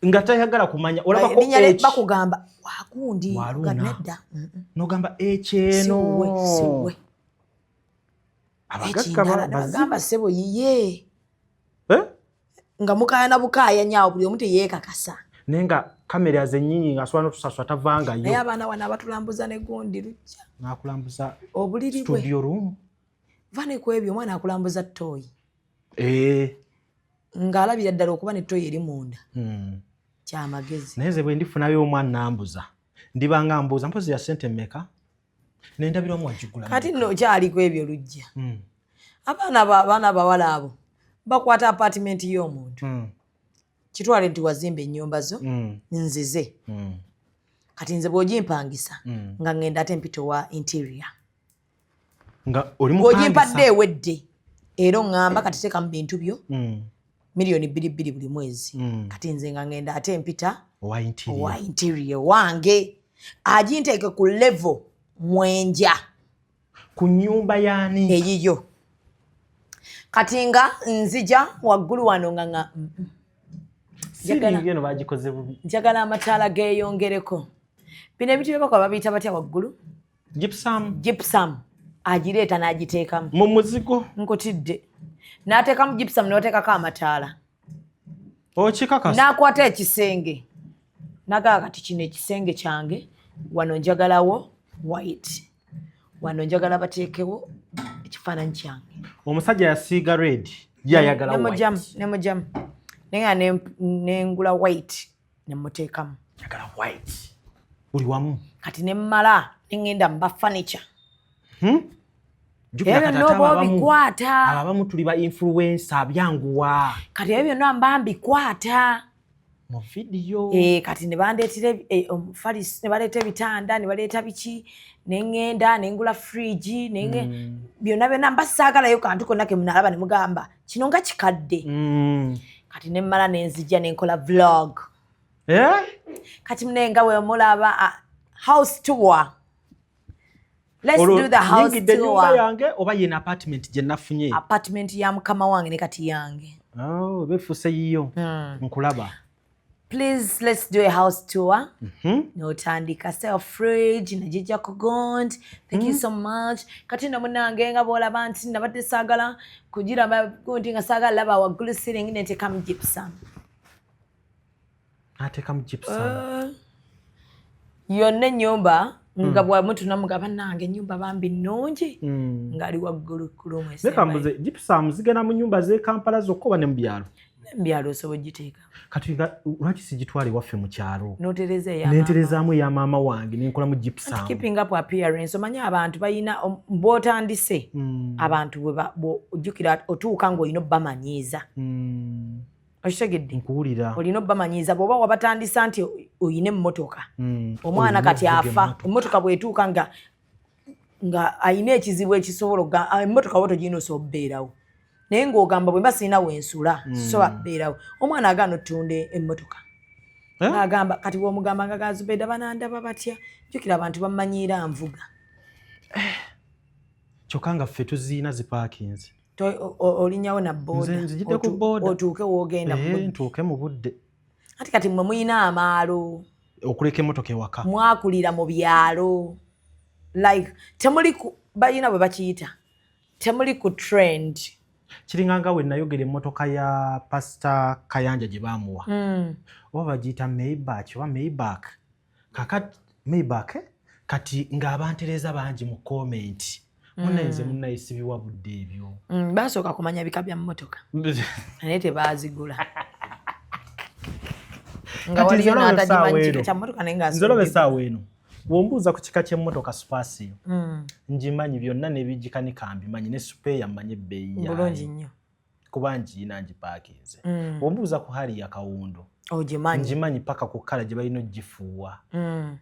Speaker 2: nga tayagala kumanya olabako
Speaker 1: bakugamba wagundi nga nedda
Speaker 2: n'ogamba ekyeno
Speaker 1: abagagga ssebo yiye nga mukaayana bukaaya nyaawo buli omu teyeekakasa
Speaker 2: naye nga kamera zennyinyi ng'asobola n'otusaswa tavangayo
Speaker 1: naye abaana wana abatulambuza ne gundi lujja
Speaker 2: n'akulambuza
Speaker 1: obuliri bwe
Speaker 2: studio room
Speaker 1: va ne ku ebyo omwana akulambuza ttooyi ng'alabira ddala okuba ne toyo eri munda kyamagezi
Speaker 2: naye nze bwe ndifunayo omwana nambuza ndibanga mbuuza mpozi ya ssente mmeka nendabira omu wagigula
Speaker 1: kati nno okyaliko ebyo lujja abaana abawala abo bakwata apatimenti y'omuntu kitwale nti wazimba ennyumba zo nzize kati nze bw'ogimpangisa nga ngenda ate mpito wa interior bw'ogimpadde ewedde era oŋŋamba kati teeka mu bintu byo miliyoni 2 buli mwezi kati nze nga ngenda ate mpita owa interior wange aginteeke ku level mwenja
Speaker 2: ku nnyumba yaani
Speaker 1: eyiyo kati nga nzija waggulu wano nga
Speaker 2: siringeno bagikoze bubi
Speaker 1: njagala amataala geeyongereko bino ebintu byebakola babiyita batya waggulu gypsum agireeta n'agiteekamu
Speaker 2: mu muzigo
Speaker 1: nkutidde n'ateekamu gypsum n'oteekako amataala
Speaker 2: okikakasa
Speaker 1: n'akwata ekisenge nagaa kati kino ekisenge kyange wano njagalawo white wano njagala bateekewo ekifaananyi kyange
Speaker 2: omusajja yasiiga red yayagala
Speaker 1: nemujamu naye nga nengula white nemuteekamu
Speaker 2: yagala white buli wamu
Speaker 1: kati nemmala neŋŋenda muba furniture
Speaker 2: ebyo
Speaker 1: byonna oba obikwata
Speaker 2: abamu tuli ba influencer byanguwa
Speaker 1: kati ebyo byonna mba mbikwata
Speaker 2: mu vidiyo
Speaker 1: kati ne bandeetera omufalisi ne baleeta ebitanda ne baleeta biki neŋŋenda nengula fridge byonna mba saagalayo kantu konna ke munalaba ne mugamba kino nga kikadde kati nemmala nenzijja nenkola vlog kati munenga we mulaba house tour. Let's do the house tour.
Speaker 2: Yange oba yena apartment je nafunye.
Speaker 1: Apartment ya mukama wange ne kati yange.
Speaker 2: Oh, befuse yiyo. Nkulaba.
Speaker 1: Please, let's do a house tour. Notandika self fridge najija kugond. Thank you so much. Kati no munange nga bolaba nti nabadde sagala kugira bagondi nga sagala laba waggulu ceiling ne teka mu gypsum.
Speaker 2: Ateka mu gypsum.
Speaker 1: Yonna ennyumba nga bwamuntu namugaba nange ennyumba bambi nnungi ngali waggulu kulumwe.
Speaker 2: Leka mbuze gypsum zigana mu nyumba ze Kampala zokkoba ne mu byalo.
Speaker 1: Mbyalo osobola giteeka.
Speaker 2: Kati lwaki sigitwale waffe mu kyalo?
Speaker 1: Notereza ya
Speaker 2: nenterezaamu ya maama wange nenkola mu gypsum.
Speaker 1: Keeping up appearance omanya abantu bayina bw'otandise abantu ojjukira otuuka ng'olina obbamanyiiza. Okitegedde?
Speaker 2: Nkuwulira.
Speaker 1: Olina obbamanyiiza bw'oba wabatandisa nti oyina emmotoka. Omwana kati afa emmotoka bw'etuuka nga ayina ekizibu ekisobola emmotoka bwe togirina osobola obbeerawo. Naye ng'ogamba bwe mba sirina wensula so abbeerawo omwana agaana ottunda emmotoka n'agamba kati bw'omugamba nga gazubedda banandaba batya jjukira abantu bamanyiira nvuga
Speaker 2: kyokka nga ffe tuziina zipaakinzi
Speaker 1: olinnyawo na booda otuuke woogenda
Speaker 2: ntuuke mu budde
Speaker 1: kati mmwe muyina amaalo
Speaker 2: okuleka emmotoka ewaka
Speaker 1: mwakulira mu byalo like temuli balina bwe bakiyita temuli ku trend.
Speaker 2: Kiringanga we nayogera emmotoka ya Pastor Kayanja gye baamuwa oba bagiyita Maybach oba Maybach kakati Maybach kati ng'abantereza bangi mu comment munenze munnayisibibwa budde ebyo
Speaker 1: basooka kumanya bika bya mmotoka naye tebaazigula nga waliyo n'atagimanyi kika kya mmotoka naye
Speaker 2: nzoloba essaawa eno bw'ombuuza ku kika ky'emmotoka Spacio ngimanyi byonna n'ebigikanika mbimanyi ne supeya mmanyi ebbeeyi yayo
Speaker 1: bulungi nnyo
Speaker 2: kuba ngiina ngipaakinze bw'ombuuza ku hali ya Kawundo
Speaker 1: ogimanyi
Speaker 2: ngimanyi paka ku kkala gye balina ogifuuwa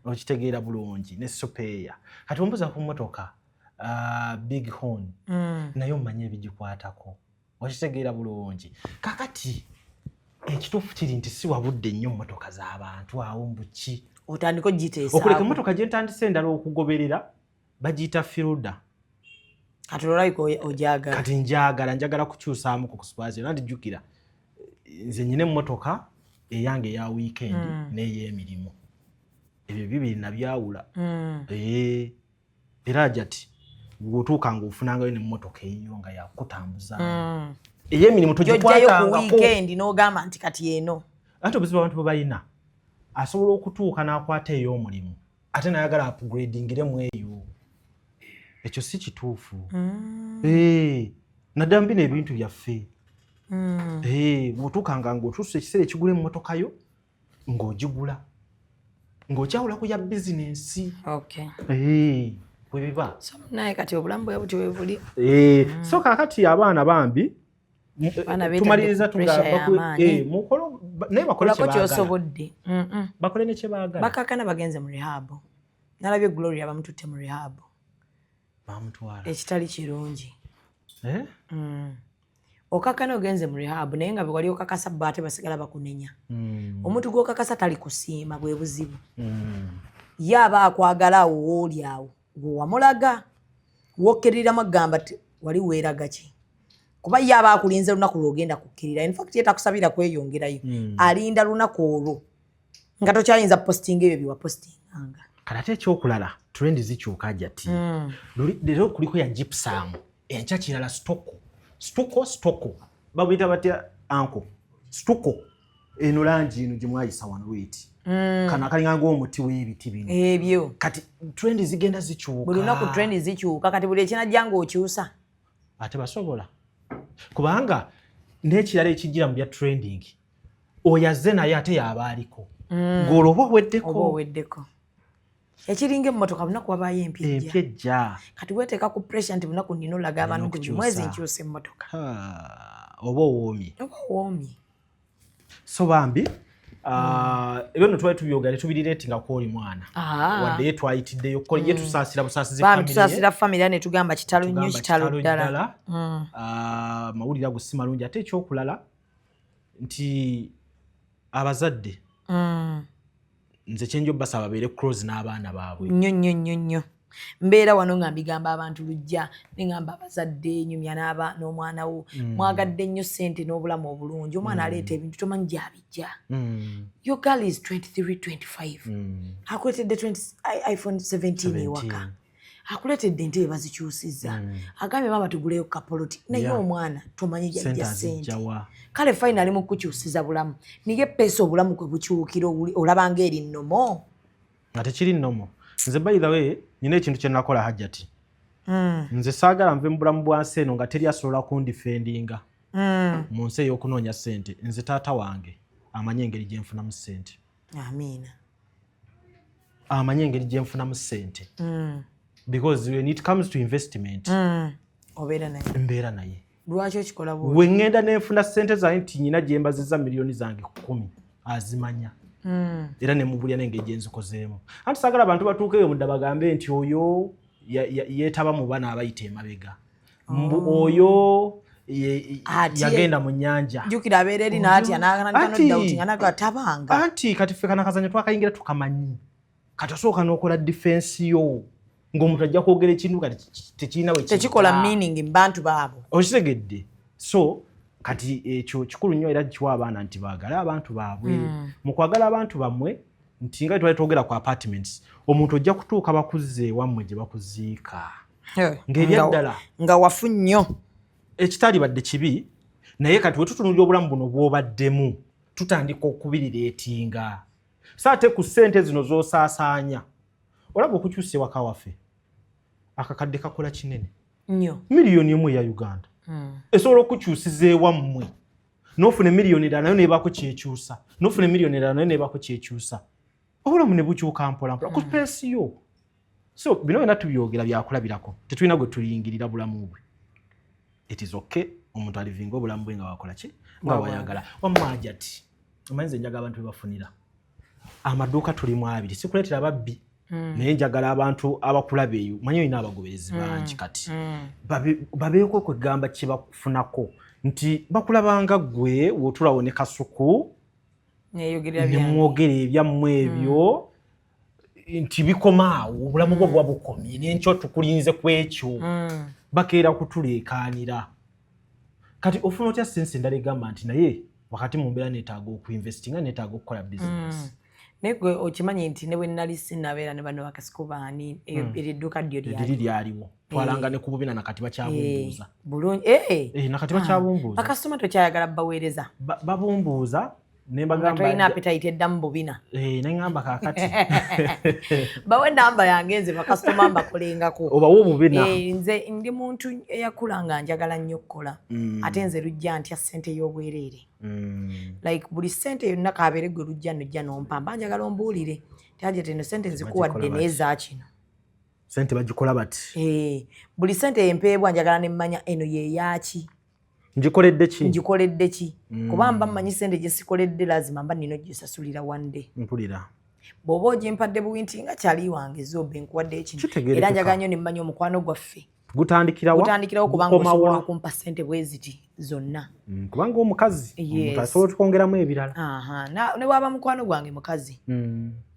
Speaker 2: okitegeera bulungi ne supeya kati bw'ombuuza ku mmotoka big horn naye omanyi ebigikwatako okitegeera bulungi kakati ekituufu kiri nti si wabudde nnyo mmotoka z'abantu awo mbuki
Speaker 1: otandika ogiteesa
Speaker 2: okuleka emmotoka gye ntandise endala okugoberera bagiyita firuda
Speaker 1: kati olabika ogyagala
Speaker 2: kati njagala kukyusaamu ku Spacio nandi jjukira nze nyina emmotoka eyange eya weekend n'ey'emirimu ebyo bibiri nabyawula era jati bw'otuuka ng'ofunangayo n'emmotoka eyiyo nga yakutambuza ey'emirimu
Speaker 1: togikwatangako ku weekend n'ogamba nti kati eno
Speaker 2: ate obuzibu abantu bwe balina asobola okutuuka n'akwata ey'omulimu ate nayagala upgradingiremu eyo ekyo si kituufu naddala mbino ebintu byaffe bw'otuukanga ng'otuusa ekiseera ekigula emmotoka yo ng'ogigula ng'okyawula ku ya bizinensi bwe biba
Speaker 1: naye kati obulamu bwe buti we buli
Speaker 2: so kaakati abaana bambi tumaliriza naye bakole ne kye baagala
Speaker 1: bakakana bagenze mu rehab nalabye Gloria bamututte mu rehab
Speaker 2: bamutwala
Speaker 1: ekitali kirungi okakana ogenze mu rehab naye nga bwe wali okakasa bo ate basigala bakunenya omuntu gw'okakasa tali kusiima bwe buzibu ye aba akwagala awo wooli awo wamulaga wokkeriramu agamba wali weeraga ki kuba ye aba akulinze lunaku lw'ogenda kukkirira infact ye takusabira kweyongerayo alinda lunaku olwo nga tokyayinza posting ebyo byewapostinganga
Speaker 2: kati ate ekyokulala trend zikyuka jati leero kuliko ya gypsum enkya kirala stoko babuyita batya anko stoko eno langi eno gyemwayisa wano lweti kana kalinga ng'omuti w'ebiti bino
Speaker 1: ebyo
Speaker 2: kati trend zigenda zikyuka
Speaker 1: buli lunaku trend zikyuka kati buli ekinajja ng'okyusa
Speaker 2: ate basobola kubanga n'ekirala ekijjira mu bya trending oyaze naye ate yaaba aliko ng'olwo oweddeko ekiringa emmotoka bunaku wabaayo empyejja kati weeteeka ku pressure nti bunaku nina olaga abantu nti buli mwezi nkyusa emmotoka oba owoomye so bambi ebyo no twali tubyogera tubirireetinga ko oli mwana wadde ye twayitiddeyo ye tusaasira busaasizi
Speaker 1: famire ne tugamba kitalo nnyo kitalo ddala
Speaker 2: mawulire ago si malungi ate ekyokulala nti abazadde nze kyenjo basaba babeere close n'abaana baabwe
Speaker 1: nnyo mbeera wano nga mbigamba abantu lujja nengamba abazadde nyumya n'omwana wo mwagadde nnyo ssente n'obulamu obulungi omwana aleeta ebintu tomanyi gy'abijja your girl is 23-25 akuletedde iPhone 17 ewaka akuletedde ente bazikyusizza agambye maama tuguleyo kapoloti naye omwana tomanyi gyajja ssente kale finally mu kukyusiza bulamu niye pesa obulamu kwe bukyukira olabanga eri nnomo
Speaker 2: nga tekiri nnomo nze by the way nina ekintu kye nakola hajjati nze saagala nve mu bulamu bwansi eno nga teri asobola kundifendinga mu nsi ey'okunoonya ssente nze taata wange amanye engeri gye nfunamu ssente amanye engeri gye nfunamu ssente because when it comes to investment mbeera naye
Speaker 1: lwaki okikola
Speaker 2: bwe ŋŋenda n'enfuna ssente zange nti nyina gye mbazizza miliyoni zange 10 azimanya era ne mubulya n'engeri gye nzikozeemu anti saagala abantu batuukeyo mudda bagambe nti oyo yeetaba mu bana abayita emabega oyo yagenda mu nnyanja
Speaker 1: jjukira abeera eri n'atya n'atabanga
Speaker 2: anti kati ffe kana kazanyo twakayingira tukamanyi kati osooka n'okola defense yo ng'omuntu ajja kwogera ekintu kati tekirina
Speaker 1: tekikola meaning mu bantu baabo
Speaker 2: okitegedde so kati ekyo kikulu nnyo era kiwa abaana nti baagale abantu baabwe mu kwagala abantu bammwe nti nga twali twogera ku apartments omuntu ojja kutuuka bakuzze wammwe gye bakuziika ng'eryaddala
Speaker 1: nga wafu nnyo
Speaker 2: ekitali badde kibi naye kati we tutunulira obulamu buno bw'obaddemu tutandika okubirireetinga so ate ku ssente zino z'osaasaanya olaba okukyusa ewaka waffe akakadde kakola kinene
Speaker 1: nnyo
Speaker 2: miliyoni emu eya Uganda esobola okukyusiza ewammwe n'ofuna miliyoni endala nayo neebaako kyekyusa n'ofuna miliyoni endala nayo neebaako kyekyusa obulamu ne bukyuka mpolampola ku peesi yo so bino byonna tubyogera byakulabirako tetulina gwe tuliyingirira bulamu bwe it is okay omuntu alivinga obulamu bwe nga wakola ki nga wayagala wamwaja ati omanyi nze njagala abantu bebafunira amaduuka tulimu abiri sikuleetera ababbi naye njagala abantu abakulaba eyo manyi olina abagoberezi bangi kati babeeko kwegamba kye bakufunako nti bakulabanga ggwe wootulawo ne kasuku nemwogera ebyammwe ebyo nti bikomaawo obulamu bwo bwa bukomye n'enkyo tukulinze ku ekyo bakeera kutuleekaanira kati ofuna otya sense endala egamba nti naye wakati mu mbeera neetaaga okuinvestinga neetaaga okukola bizinesi
Speaker 1: naye gwe okimanyi nti ne bwe nnali sinnabeera ne bano bakasiko baani eridduka ddyo
Speaker 2: lyaliwo twalanga ne ku bubina nakati bakyabumbuuza
Speaker 1: bulungi
Speaker 2: nakati bakyabumbuuza
Speaker 1: bakasitoma tokyayagala baweereza
Speaker 2: babumbuuza
Speaker 1: Tulina appetite eddamu bubina.
Speaker 2: Nengamba kakati.
Speaker 1: Bawe namba yange nze bakasitoma mbakolengako.
Speaker 2: Obawo bubina.
Speaker 1: Nze ndi muntu eyakula nga njagala nnyo okukola. Ate nze lujja ntya ssente y'obwereere. Like buli ssente yonna kabeere gwe lujja nojja nompa mba njagala ombuulire. Tyaje teno ssente nzikuwadde n'eza kino.
Speaker 2: Ssente bagikola bati.
Speaker 1: Buli ssente empeebwa njagala ne mmanya eno ye yaaki. Njikoledde ki? Kuba mba mmanyi ssente gye sikoledde lazima mba nina ogisasulira one day.
Speaker 2: Mpulira.
Speaker 1: Bw'oba ogimpadde buwinti nga kyali wange zobbe nkuwadde ekino. Era njagala nnyo ne mmanya omukwano gwaffe. Gutandikirawo kubanga osobola okumpa ssente bwe ziti zonna.
Speaker 2: Kubanga omukazi omuntu asobola okongeramu ebirala.
Speaker 1: Ne bw'aba mukwano gwange mukazi.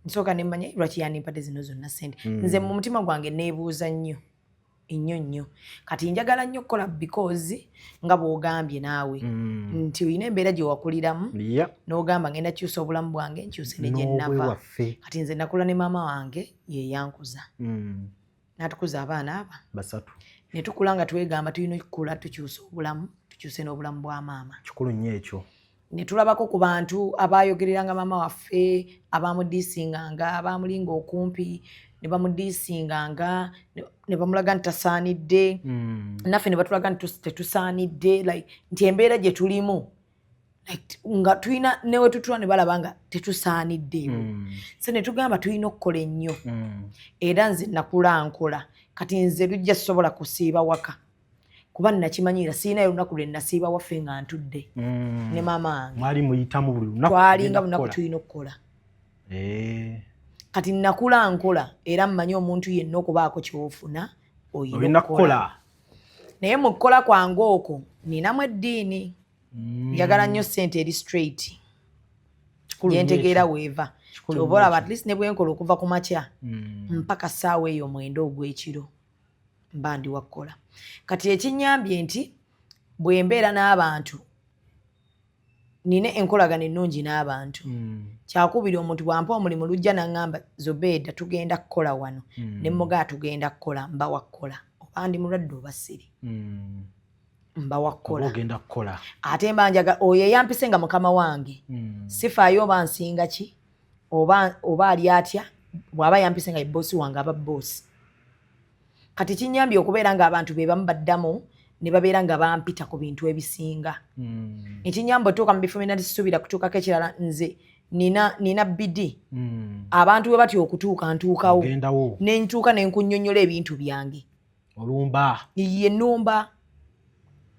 Speaker 1: Nsooka ne mmanya lwaki yanimpadde zino zonna ssente. Nze mu mutima gwange neebuuza nnyo. Nnyo kati njagala nnyo okukola because nga bw'ogambye naawe nti olina embeera gye wakuliramu n'ogamba ngenda kyusa obulamu bwange nkyuse ne gye nnava. Kati nze nakula ne maama wange ye yankuza n'atukuza abaana aba
Speaker 2: basatu
Speaker 1: ne tukula nga twegamba tulina okukula tukyusa obulamu tukyuse n'obulamu bwa maama.
Speaker 2: Kikulu nnyo ekyo.
Speaker 1: Ne tulabako ku bantu abaayogereranga maama waffe abaamudiisinganga abaamulinga okumpi ne bamudiisinganga ne bamulaga nti tasaanidde naffe ne batulaga nti tetusaanidde like nti embeera gye tulimu like nga tulina newe tutula ne balaba nga tetusaaniddeewo. So ne tugamba tulina okukola ennyo era nze nakula nkola kati nze lujja sisobola kusiiba waka kuba nakimanyira siinayo olunaku lwe nasiiba waffe nga ntudde ne maama wange.
Speaker 2: Mwali muyitamu buli lunaku.
Speaker 1: Twalinga lunaku tulina okukola. Kati nakula nkola era mmanyi omuntu yenna okubaako ky'ofuna oyina okukola. Naye mu kukola kwange okwo ninamu eddiini. Njagala nnyo ssente eri straight. Yentegeera weeva. Kyoba olaba at least ne bwe nkola okuva ku makya mpaka ssaawa eyo 9 ogw'ekiro mba ndi wakukola. Kati ekinnyambye nti bwe mbeera n'abantu nina enkolagana ennungi n'abantu. Kyakubiri omuntu bw'ampa omulimu lujja n'aŋŋamba Zobeda tugenda kukola wano ne mmugaa tugenda kukola mba wakukola oba ndi mulwadde oba siri mba wakukola. Ate mba njaga oyo eyampise nga mukama wange sifaayo oba nsinga ki oba ali atya bw'aba yampise nga ye boosi wange aba boosi. Kati kinnyambye okubeera ng'abantu be bamu baddamu ne babeera nga bampita ku bintu ebisinga. Ekinyamba otuuka mu bifo byonna tisubira kutuukako ekirala nze nina bidi. Abantu bwe batya okutuuka ntuukawo ne ntuuka ne nkunnyonnyola ebintu byange.
Speaker 2: Olumba.
Speaker 1: Ye nnumba.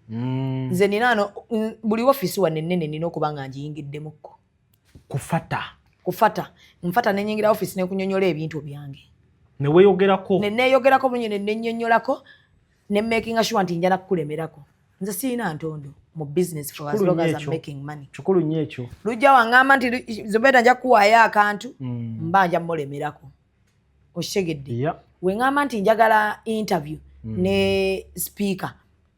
Speaker 1: Nze nina buli ofiisi wanne ennene nina okuba nga ngiyingiddemukko. Kufata. Nfata ne nnyingira ofiisi ne nkunnyonnyola ebintu byange.
Speaker 2: Ne weeyogerako. Ne
Speaker 1: neeyogerako bulungi ne nnyonnyolako. Ne making sure nti njala kukulemerako. Nze sirina ntondo mu business for as long as I'm making money.
Speaker 2: Kikulu nnyo ekyo. Lujja
Speaker 1: wangamba nti Zobeda nja kuwaayo akantu mba nja mulemerako. Okitegedde. We ngamba nti njagala interview ne speaker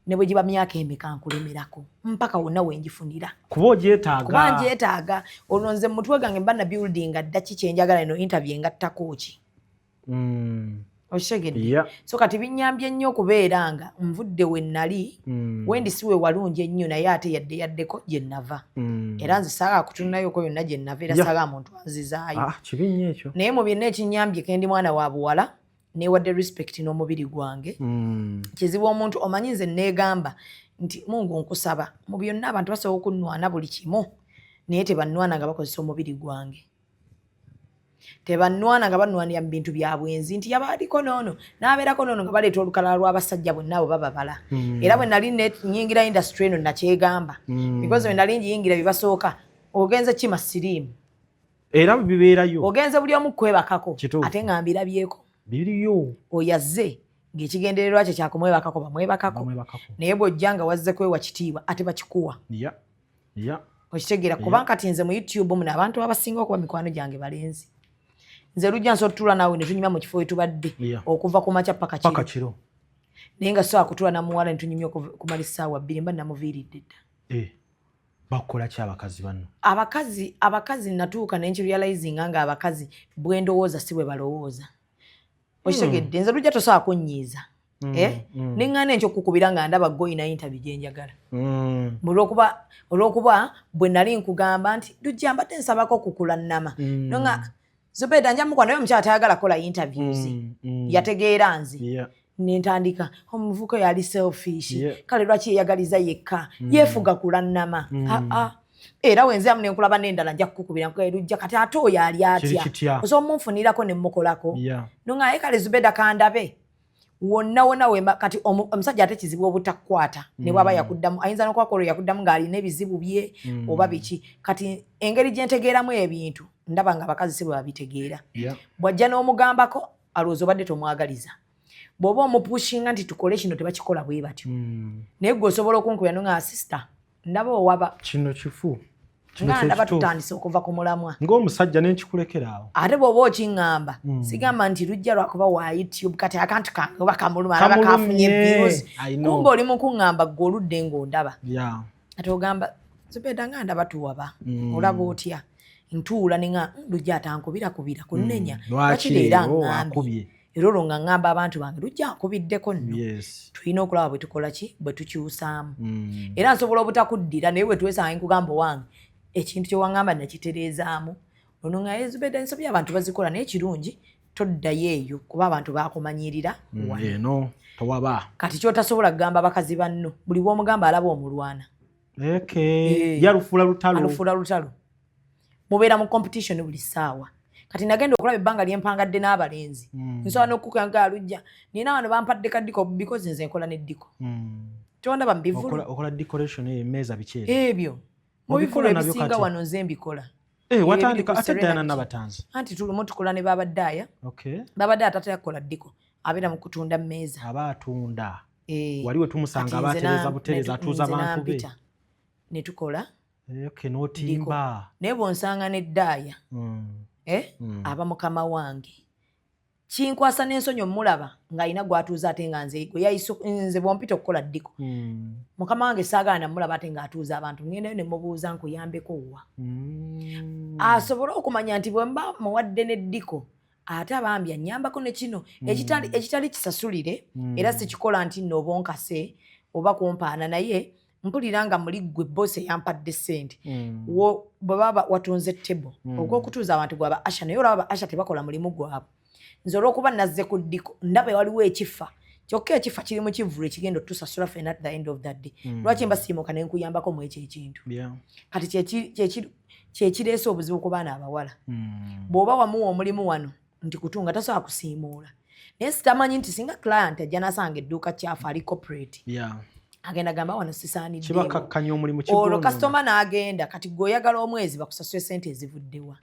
Speaker 1: ne bwe giba myaka emeka nkulemerako mpaka wonna wenjifunira.
Speaker 2: Kuba
Speaker 1: ogyetaaga. Olwo nze mu mutwe gange mba na building adda ki kye njagala eno interview engattako ki. Okitegedde. So kati binnyambye nnyo okubeera nga nvudde we nnali wendi si we walungi ennyo naye ate yaddeko gye nnava. Era nze saaga kutunulako yonna gye nnava era saaga muntu anzizaayo.
Speaker 2: Kibi nnyo ekyo.
Speaker 1: Naye mu byonna ekinnyambye kendi mwana wa buwala neewadde respect n'omubiri gwange. Kizibu omuntu omanyi nze neegamba nti Mungu nkusaba mu byonna abantu basobola okunnwana buli kimu naye tebannwana nga bakozesa omubiri gwange. Tebannwana nga bannwanira mu bintu bya bwenzi nti yabaaliko noono n'abeerako noono nga baleeta olukalala lw'abasajja bonna abo bababala. Era bwe nali nyingira industry eno nakyegamba because bwe nali njiyingira bibasooka ogenze kima siriimu
Speaker 2: era bibeerayo
Speaker 1: ogenze buli omu kwebakako ate nga mbirabyeko
Speaker 2: biriyo
Speaker 1: oyazze ng'ekigendererwa kye kyakumwebakako bamwebakako naye bw'ojja nga wazze kwewa kitiibwa ate bakikuwa. Okitegeera kuba kati nze mu YouTube muno abantu abasinga okuba mikwano gyange balenzi. Nze lujja nsobola tutula naawe ne tunyuma mu kifo we tubadde okuva ku makya paka kiro. Naye nga sobola kutula namuwala ne tunyumya okumala essaawa 2 mba namuviiridde dda.
Speaker 2: Bakola ki abakazi bano?
Speaker 1: Abakazi natuuka ne nkirealizinga nga abakazi bwe ndowooza si bwe balowooza. Okitegedde nze lujja tosobola kunnyiiza Neŋŋaana enkyo okukubira nga ndaba gwe oyina interview gye njagala. Olw'okuba bwe nali nkugamba nti Lujja mbadde nsabako okukulannama. Nonga Zubeda nja mukwano naye omukyala tayagala kola interviews. Yategeera nze. Nentandika omuvuko yali selfish. Kale lwaki yeyagaliza yekka. Yeefuga kulannama. Era wenzamu nenkulaba n'endala nja kukukubira nko Lujja kati ate oyo ali atya. Osobola omunfunirako ne mmukolako. Nonga ye kale Zubeda kandabe. Wonna wemba kati omusajja ate kizibu obutakwata ne bwaba yakuddamu ayinza n'okwakola yakuddamu ng'alina ebizibu bye oba biki kati engeri gye ntegeeramu ebintu ndaba nga abakazi si bwe babitegeera bw'ajja n'omugambako alowooza obadde tomwagaliza bw'oba omupushinga nti tukole kino tebakikola bwe batyo naye gwe osobola okunkubira nga sister ndaba owaba
Speaker 2: kino kifu
Speaker 1: nga ndaba tutandise okuva ku mulamwa
Speaker 2: ng'omusajja n'enkikulekera awo
Speaker 1: ate bw'oba okiŋŋamba sigamba nti Lujja lwakuba wa YouTube kati akantu kange oba kamuluma alaba kafunye views kumbe oli mu kuŋŋamba ggwe oludde ng'ondaba ate ogamba Zubeda nga ndaba tuwaba olaba otya ntuula ne nga Lujja atankubira kunnenya lwaki leero aŋŋambye era olwo nga ŋŋamba abantu bange Lujja ankubiddeko nno tulina okulaba bwe tukola ki bwe tukyusaamu era nsobola obutakuddira naye bwe tuwesanga nkugamba owange ekintu kye waŋŋamba nakitereezaamu ono nga Zubeda ensobi abantu bazikola naye kirungi toddayo eyo kuba abantu bakumanyirira
Speaker 2: eno towaba
Speaker 1: kati kyotasobola kugamba bakazi banno buli bw'omugamba alaba omulwana
Speaker 2: yalufuula
Speaker 1: lutalo mubeera mu competition buli ssaawa kati nagenda okulaba ebbanga lyempangadde n'abalenzi nsobola n'okukanga Lujja nina wano bampadde kaddiko because nze nkola n'eddiko tondaba mbivulu
Speaker 2: okola decoration emmeeza biki
Speaker 1: ebyo mubifulu ebisinga wano nze mbikola
Speaker 2: watandika ate Diana Nabatanzi
Speaker 1: anti tulumu tukola ne babaddaaya babaddaaya tatayakola ddiko abeera mu kutunda mmeeza
Speaker 2: aba atunda waliwe tumusanga abatereza butereza atuuza abantu be
Speaker 1: ne tukola
Speaker 2: n'otimba
Speaker 1: naye bw'onsanga n'eddaaya aba mukama wange kinkwasa n'ensonyi omulaba ng'alina gw'atuuza ate nga nze bw'ompita okukola ddiko mukama wange saagaana namulaba ate ng'atuuza abantu ngendayo ne mubuuza nkuyambeko wa asobole okumanya nti bwe mba muwadde n'eddiko ate abambi annyambako ne kino ekitali kisasulire era sikikola nti nno oba onkase oba kumpaana naye mpulira nga muli ggwe boss eyampadde ssente bwe baba watunze table ogw'okutuuza abantu gwaba Asha naye olaba Asha tebakola mulimu gwabwe nze olw'okuba nazze ku ddiko ndaba waliwo ekifa kyokka ekifa kiri mu kivulu ekigenda otusasula ffena at the end of that day lwaki mba siimuka ne nkuyambako mu ekyo ekintu kati kyekireese obuzibu ku baana abawala bw'oba wamuwa omulimu wano nti kutunga tasobola kusiimuula naye sitamanyi nti singa client ajja nasanga edduuka kyafu ali corporate agenda gamba wano sisaanidde
Speaker 2: kibakakkanya omulimu kigono
Speaker 1: olwo kasitoma n'agenda kati gwe oyagala omwezi bakusasule ssente ezivuddewa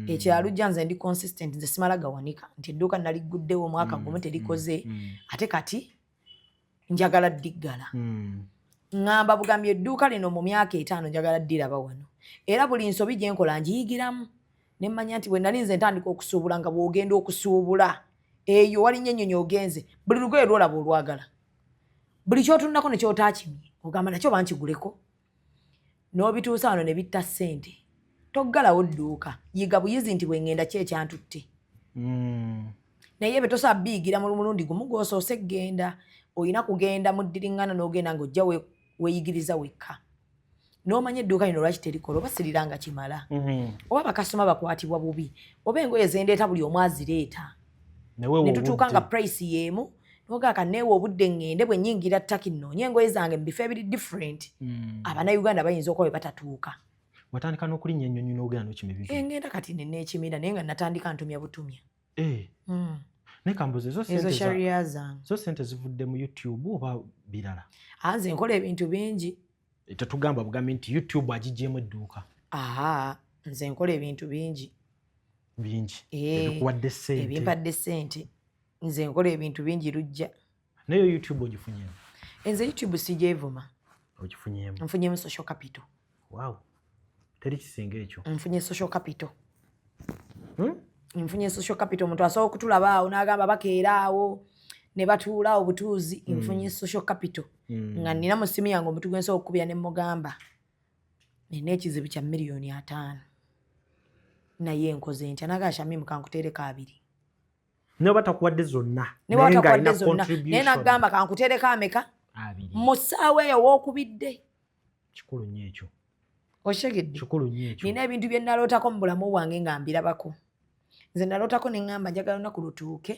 Speaker 1: ekirala Lujja nze ndi consistent nze simala gawanika nti edduuka naliguddewo omwaka gumu terikoze ate kati njagala ddiggala ŋŋamba bugambye edduuka lino mu myaka 5 njagala ddiraba wano era buli nsobi gye nkola njiyigiramu ne mmanya nti bwe nali nze ntandika okusuubula nga bw'ogenda okusuubula eyo walinnya ennyonyi ogenze buli lugoye lwolaba olwagala buli kyotunnako ne kyotaakimye ogamba nakyo bankiguleko n'obituusa wano ne bitta ssente toggalawo dduuka yiga buyizi nti bwengenda ki ekyantutte naye bwe tosobola biyigira mu mulundi gumu gw'osoose kgenda olina kugenda mu ddiriŋŋana n'ogenda ng'ojja weeyigiriza wekka n'omanya edduuka lino lwaki terikola oba siriranga kimala oba bakasitoma bakwatibwa bubi oba engoye zendeeta buli omu azireeta ne tutuuka nga price y'emu n'ogaka neewe obudde ŋŋende bwe nnyingira ttaki nnoonye engoye zange mu bifo ebiri different abannayuganda bayinza okuba bwe batatuuka
Speaker 2: watandika n'okulinnya ennyonyi n'ogenda n'okimibiri
Speaker 1: ngenda kati neneekimira naye nga natandika ntumya butumya
Speaker 2: naye kambuze
Speaker 1: ezo sharia zange
Speaker 2: zo sente zivudde mu YouTube oba birala
Speaker 1: nze nkola ebintu bingi
Speaker 2: tetugamba bugambi nti YouTube agigyemu edduuka
Speaker 1: nze nkola ebintu bingi
Speaker 2: ebikuwadde ssente
Speaker 1: ebimpadde ssente nze nkola ebintu bingi Lujja
Speaker 2: naye YouTube ogifunyemu
Speaker 1: nze YouTube sigyevuma
Speaker 2: ogifunyemu
Speaker 1: nfunyemu social capital
Speaker 2: teri kisinga ekyo
Speaker 1: nfunye social capital nfunye social capital omuntu asobola okutulaba awo n'agamba bakeera awo ne batuula awo butuuzi nfunye social capital nga nina mu ssimu yange omuntu gwe nsobola okukubira ne mugamba nina ekizibu kya $5,000,000 naye nkoze ntya nagasha mimi kankuteereko 2
Speaker 2: ne batakuwadde zonna
Speaker 1: naye nagamba kankutereka ameka mu ssaawa eyo wookubidde
Speaker 2: kikulu nnyo ekyo
Speaker 1: oshegedde
Speaker 2: kikulu nnyo ekyo
Speaker 1: nina ebintu bye nalootako mu bulamu bwange nga mbirabako nze nalootako ne ŋŋamba njagala olunaku lutuuke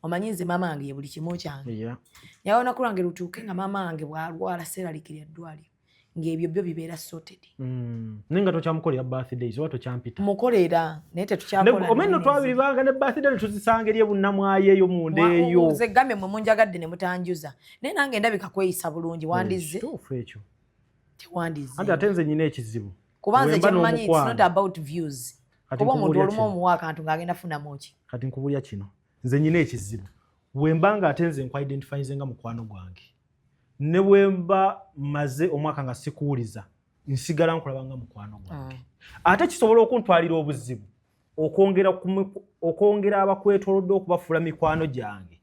Speaker 1: omanyi nze maama wange ye buli kimu kyange naye olunaku lwange lutuuke nga maama wange bw'alwala seeralikirya ddwaliro ng'ebyo byo bibeera sorted.
Speaker 2: Naye nga tokyamukolera birthdays oba tokyampita
Speaker 1: mukolera naye tetukyakola
Speaker 2: omeno twabiribanga ne birthday ne tuzisanga eri ebunnamwayo eyo munda eyo
Speaker 1: nze gambe mwe munjagadde ne mutanjuza naye nange ndabika kweyisa bulungi wandizze
Speaker 2: kituufu ekyo
Speaker 1: tewandizze
Speaker 2: anti ate nze nyina ekizibu
Speaker 1: kuba nze kyemmanyi it's not about views kuba omuntu olumu omuwa akantu ng'agenda funamu ki
Speaker 2: kati nkubulya kino nze nyina ekizibu bwembanga ate nze nkwa-identifyinze nga mukwano gwange ne bwemba maze omwaka nga sikuwuliza nsigala nkulabanga mukwano gwange ate kisobola okuntwalira obuzibu okwongera abakwetolodde okubafuula mikwano gyange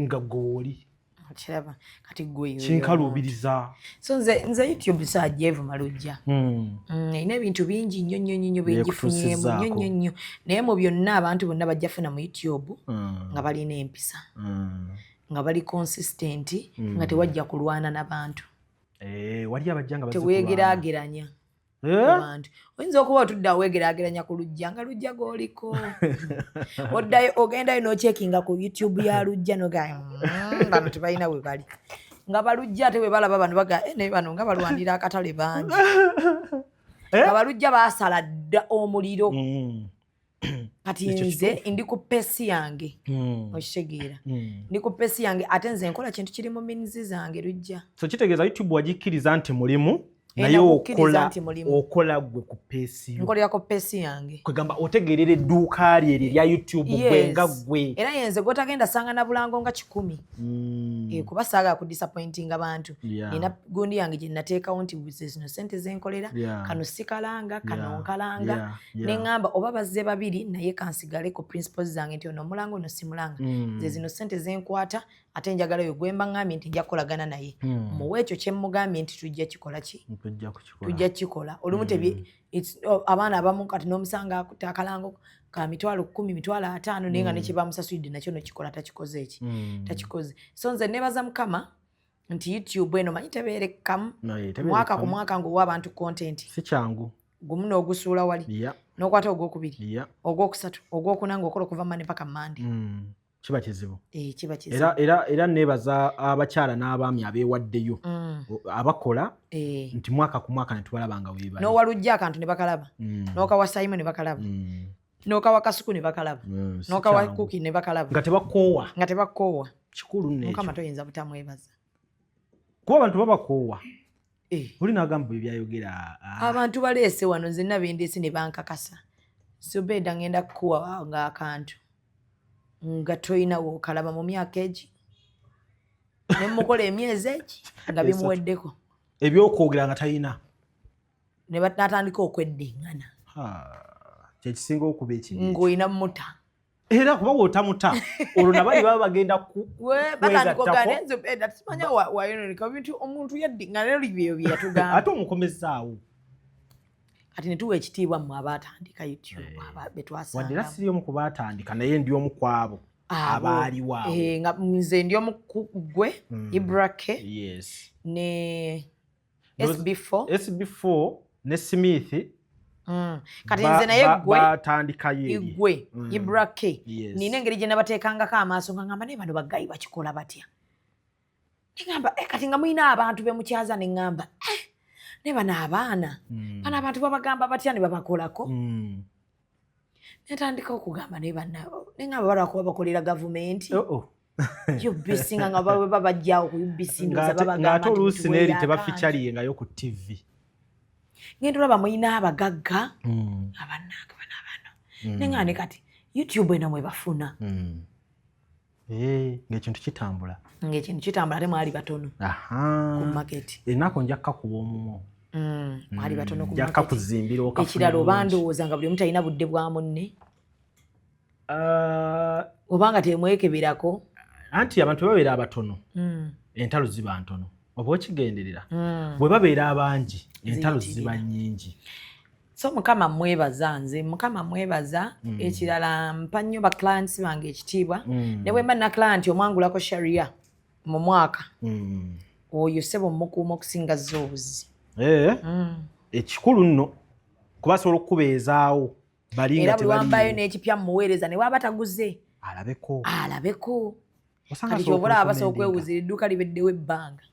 Speaker 2: nga gooli
Speaker 1: kiraba kati gwe
Speaker 2: kinkaluubiriza
Speaker 1: so nze YouTube Jeff Malujja ina ebintu bingi nnyo byenjifunyemu nnyo naye mu byonna abantu bonna bajja funa mu YouTube nga balina empisa nga bali consistent nga tewajja kulwana n'abantu
Speaker 2: wali abajja nga
Speaker 1: tewegeraageranya abantu oyinza okuba otudde awegeraageranya ku lujja nga lujja gooliko oddayo ogendayo n'okyekinga ku YouTube ya lujja nogayo bano tebalina we bali nga balujja ate we balaba bano baga naye bano nga balwanira akatale bangi nga balujja baasala dda omuliro kati nze ndi ku pesi yange okitegeera ndi ku pesi yange ate nze nkola kintu kiri mu minizi zange lujja
Speaker 2: so kitegeeza YouTube wagikkiriza nti mulimu naye okola gwe ku pesi yo
Speaker 1: nkolera ku pesi yange
Speaker 2: kwegamba otegerera edduuka lye erya YouTube gwe nga gwe
Speaker 1: era yenze gwotagenda sanga na bulango nga 10 kuba saaga ku disappointing abantu nina gundi yange gye nateekawo nti zino sente zenkolera kano sikalanga kano nkalanga neŋŋamba oba bazze babiri naye kansigale ku principles zange nti ono omulango ono simulanga ze zino sente zenkwata ate njagala yo gwemba ngambye nti nja kukolagana naye muwe ekyo kyemmugambye nti tujja kikola ki tujja kikola olumu abaana abamu kati n'omusanga akutte akalango ka mitwalo 10 mitwalo 5 naye nga nekibamusasulidde nakyo nokikola takikoze eki takikoze so nze nebaza Mukama nti YouTube eno manyi tebeerekamu mwaka ku mwaka ng'owa abantu content
Speaker 2: si kyangu
Speaker 1: gumu n'ogusuula wali n'okwata ogwokubiri ogwokusatu ogwokuna ng'okola okuva Monday paka Monday
Speaker 2: kiba kizibu
Speaker 1: kiba kizibu
Speaker 2: era nebaza abakyala n'abaami abeewaddeyo abakola nti mwaka ku mwaka netubalabanga weebale
Speaker 1: n'owalujja akantu ne bakalaba n'okawa Simon ne bakalaba n'okawa Kasuku ne bakalaba n'okawa Kuki ne bakalaba
Speaker 2: nga tebakoowa kikulu n'ekyo
Speaker 1: Mukama toyinza butamwebaza
Speaker 2: kuba abantu babakoowa oli n'agamba bwe byayogera
Speaker 1: abantu baleese wano nzenna bendeese ne bankakasa Zubeda ngenda kukuwa nga akantu nga toyina wokalaba mu myaka egi ne mukola emyezi egi nga bimuweddeko
Speaker 2: ebyokwogera nga talina
Speaker 1: ne batandika okweddiŋŋana
Speaker 2: kyekisinga okuba ekiri
Speaker 1: ng'olina muta
Speaker 2: era kuba wootamuta olwo nabali baba bagenda
Speaker 1: batandikaogaanenzubeda tusimanya wayononika bintu omuntu yaddiŋŋana lero byo byeyatugamba
Speaker 2: ate omukomezaawo
Speaker 1: kati ne tuwa ekitiibwa mmwe abaatandika YouTube betwasanga
Speaker 2: wadde era siri omu ku baatandika naye ndi omu ku abo abaaliwaawo
Speaker 1: nga nze ndi omu ku gwe Ibrake ne SB4
Speaker 2: ne Smith
Speaker 1: kati nze naye
Speaker 2: batandikayo
Speaker 1: igwe Ibrake nina engeri gye nabateekangako amaaso nga ngamba naye bano bagayi bakikola batya neŋŋamba kati nga mulina abantu bemukyaza neŋŋamba ne bano abaana bano abantu babagamba batya ne babakolako netandika okugamba naye bannabo neŋŋamba balwakuba bakolera gavumenti UBC nga babajjawo ku UBC
Speaker 2: ng'ate oluusi neeri tebafikyaliyengayo ku TV
Speaker 1: ngenda olaba mulina abagagga abanange bano abano neŋŋane kati YouTube eno mwe bafuna
Speaker 2: ng'ekintu kitambula
Speaker 1: ate mwali batono ku maketi
Speaker 2: ennaku nja kkakuba omumo
Speaker 1: mwali batono ku
Speaker 2: njakka kuzimbira okafuna
Speaker 1: ekirala oba ndowooza nga buli omu talina budde bwa munne obanga temwekeberako
Speaker 2: anti abantu babeera abatono entalo ziba ntono oba okigenderera bwe babeera abangi entalo ziba nnyingi
Speaker 1: So mukama mwebaza nze mukama mwebaza ekirala mpa nnyo ba clients bange ekitiibwa ne bwe mba na client omwangulako sharia mu mwaka oyo sebo mukuuma okusinga zoobuzi
Speaker 2: ekikulu nno kubasobola okubeezaawo
Speaker 1: era buli wambayo n'ekipya muweereza ne waba taguze alabeko kati kyobola abasobola okwewuuzira edduuka libeddewo ebbanga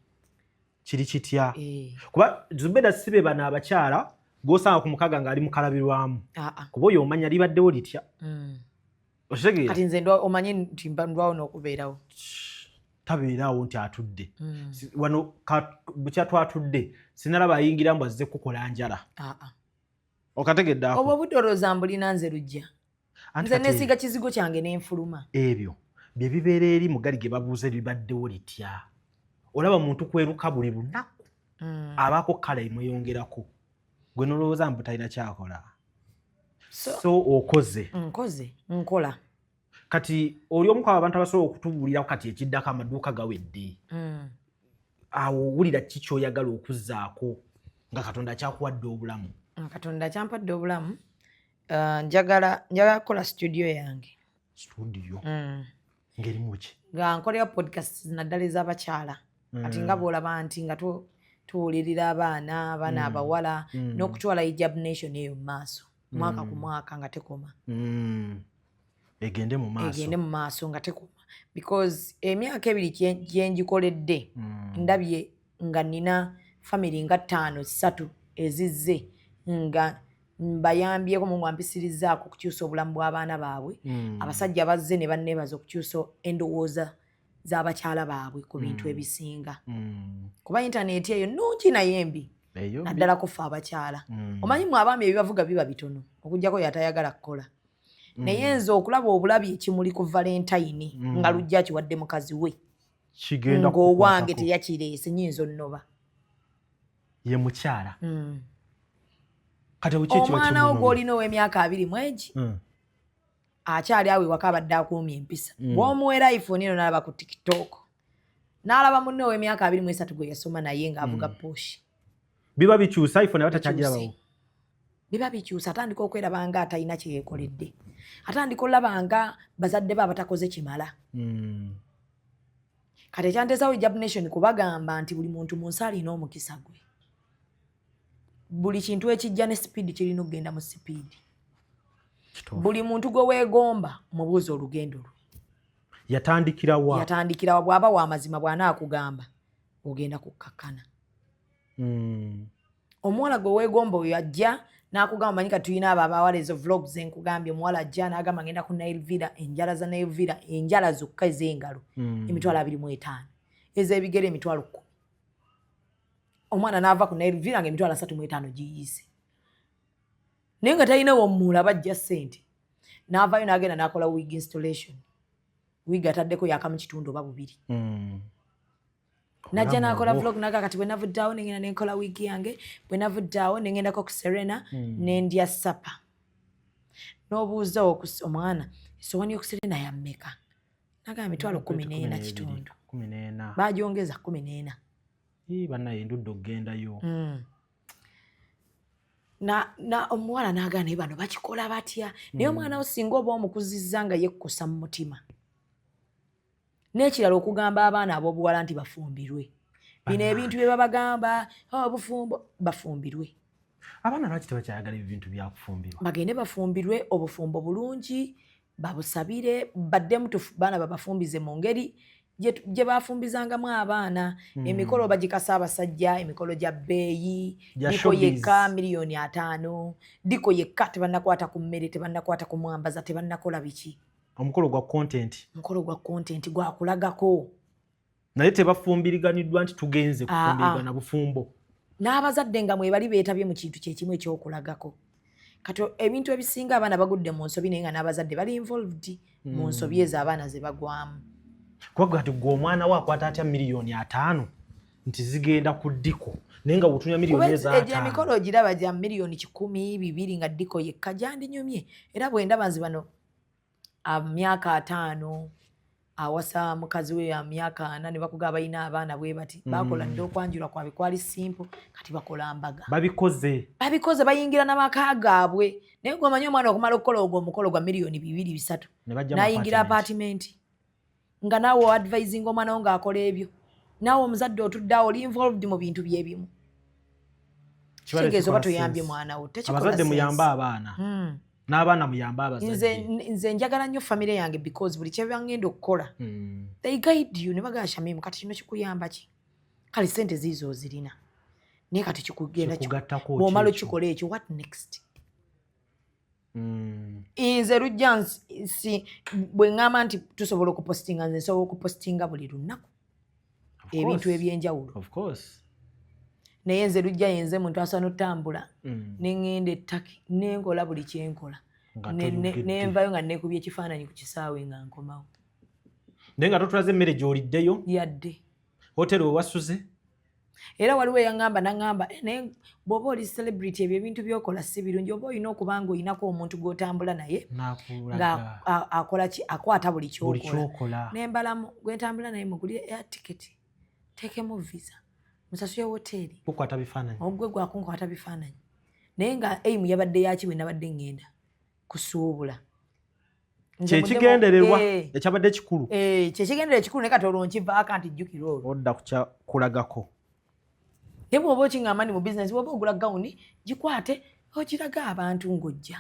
Speaker 2: kiri kitya kuba Zubeda sibe bano abakyala gosanga ku mukaga ng'ali mukalabirwamu kuba oyo omanya libaddewo litya
Speaker 1: kati nze omanye nti ndwawo n'okubeerawo
Speaker 2: tabeerawo nti atudde wano bukya twatudde sinalaba ayingira mbu azze kukola njala okategedde ako
Speaker 1: obwo budolooza mbulina nze lujja nze neesiga kizigo kyange n'enfuluma
Speaker 2: ebyo bye bibeera eri mugali ge babuuza libaddewo litya olaba muntu kweruka buli lunaku abaako kala emweyongerako gwe nolowooza mbu talina kyakola so okoze
Speaker 1: nkola
Speaker 2: kati oli omu kwabo abantu abasobola okutubuulirako kati ekiddako amaduuka gawedde awo owulira ki kyoyagala okuzzaako nga Katonda akyakuwadde obulamu
Speaker 1: Katonda kyampadde obulamu njagala kukola studio yange
Speaker 2: ngerimu ki
Speaker 1: nga nkolera podcast naddala ez'abakyala kati nga bw'olaba nti nga tuwulirira abaana abawala n'okutwala hijab nation eyo mu maaso mwaka ku mwaka nga tekoma
Speaker 2: egende mu
Speaker 1: maaso nga tekoma because emyaka ebiri gyenjikoledde ndabye nga nina family nga 5-3 ezizze nga mbayambyeko mu mwampisirizaako okukyusa obulamu bw'abaana baabwe abasajja bazze ne banneebaza okukyusa endowooza z'abakyala baabwe ku bintu ebisinga kuba intaneti eyo nnungi naye mbi naddala kufa abakyala omanyi mu abaami ebibavuga biba bitono okugjako yatayagala kukola naye nze okulaba obulabi ekimuli ku Valentine nga lujja kiwadde mukazi we ng'owange teyakireese nyinza onnoba
Speaker 2: ye mukyala
Speaker 1: omwana wo gw'olina ow'emyaka 2 mwegi akyali awe waka abadde akuumya empisa bw'omuwera iPhone eno n'alaba ku TikTok n'alaba munne ow'emyaka 23 gwe yasoma naye ng'avuga Porsche
Speaker 2: biba bikyusa iPhone abatakyagirabawo
Speaker 1: biba bikyusa atandika okweraba nga atalina kye yeekoledde atandika olaba nga bazadde be abatakoze kimala kati ekyanteesawo hijab nation kubagamba nti buli muntu mu nsi alina omukisa gwe buli kintu ekijja ne speed kirina okugenda mu speed buli muntu gwe weegomba mubuuza olugendo lwe yatandikirawa bw'aba w'amazima bw'anaakugamba ogenda kukkakana omuwala gwe weegomba oyo ajja n'akugamba manyi kati tulina abo abawala ezo vlogs enkugambye omuwala ajja n'agamba ngenda ku Nailvira enjala za Nailvira enjala zokka ez'engalo emitwalo 25 ez'ebigere emitwalo 10 omwana n'ava ku Nailvira nga emitwalo 35 giyise naye nga talina w'omuula bajja ssente n'avaayo n'agenda n'akola wig installation wig ataddeko yakamu kitundu oba 2 najja n'akola vlog naga kati bwe navuddeawo nengenda nenkola wig yange bwe navuddeawo nengendako ku Serena nendya sapa n'obuuza omwana esowani y'oku Serena ya mmeka naga emitwalo 14 kitundu bagyongeza 14
Speaker 2: bannaye ndudde okugendayo
Speaker 1: na omuwala n'agana naye bano bakikola batya naye omwana wo singa oba omukuzizza nga yekkusa mu mutima n'ekirala okugamba abaana ab'obuwala nti bafumbirwe bino ebintu bye babagamba obufumbo bafumbirwe
Speaker 2: abaana lwaki tebakyayagala ebintu byakufumbirwa
Speaker 1: bagende bafumbirwe obufumbo bulungi babusabire baddemu baana babafumbize mu ngeri gye bafumbizangamu abaana emikolo bagikasa abasajja emikolo gya bbeeyi diko yekka $5,000,000 diko yekka tebannakwata ku mmere tebannakwata ku mwambaza tebannakola biki
Speaker 2: omukolo gwa content
Speaker 1: gwakulagako
Speaker 2: naye tebafumbiriganiddwa nti tugenze kufumbirigana bufumbo
Speaker 1: n'abazadde nga mwebali beetabye mu kintu kyekimu ekyokulagako kati ebintu ebisinga abaana bagudde mu nsobi naye nga n'abazadde bali involved mu nsobi ezo abaana ze bagwamu
Speaker 2: kuba kati gwe omwana we akwata atya $5,000,000 nti zigenda ku diko naye nga butunya $5,000,000
Speaker 1: emikolo giraba gya $1,100,000-2 nga diko yekka gyandinyumye era bwe ndaba nzi bano myaka 5 awasa mukazi we ya myaka 4 ne bakugaba ina abaana bwe bati bakola ndo okwanjula kwabwe kwali simple kati bakola mbaga
Speaker 2: babikoze
Speaker 1: bayingira n'amaka gaabwe naye gwamanyi omwana okumala okukola ogwo omukolo gwa miliyoni 2-3 n'ayingira apartment nga naawe advising omwana wo ng'akola ebyo naawe omuzadde otuddeawo oli involved mu bintu byebimu kitegeeza oba toyambye mwana wo
Speaker 2: abazadde muyamba abaana n'abaana muyamba abazadde
Speaker 1: nze njagala nnyo famire yange because buli kye bangenda okukola they guide you ne bagasha mimi kati kino kikuyamba ki kale sente ziizo ozirina naye kati kikugenda bw'omala okikola ekyo what next nze lujja bwe ŋŋamba nti tusobola okupostinga nze nsobola okupostinga buli lunaku ebintu ebyenjawulo naye nze lujja yenze muntu asobola n'otambula neŋŋenda ettaki nenkola buli kyenkola nenvayo nga nekubya ekifaananyi ku kisaawe nga nkomawo
Speaker 2: naye nga totulaze emmere gy'oliddeyo
Speaker 1: yadde
Speaker 2: hoteri we wasuze
Speaker 1: era waliwo eyaŋŋamba naŋŋamba naye bw'oba oli celebrity ebyo ebintu by'okola si birungi oba olina okuba nga olinako omuntu gw'otambula naye ng'akola ki akwata buli kyokola nembalamu gwentambula naye mugulire air ticket teekemu visa musasule woteeri
Speaker 2: kukwata bifaananyi
Speaker 1: ogwe gwakunkwata bifaananyi naye nga aimu yabadde yaki bwe nabadde ŋŋenda kusuubula
Speaker 2: kyekigendererwa ekyabadde kikulu
Speaker 1: kyekigendererwa ekikulu naye kati olwo nkivaaka nti jjukira olwo
Speaker 2: odda kulagako
Speaker 1: naye bw'oba okiŋŋamba ndi mu bizinesi bw'oba ogula gawuni gikwate ogiraga abantu ng'ojja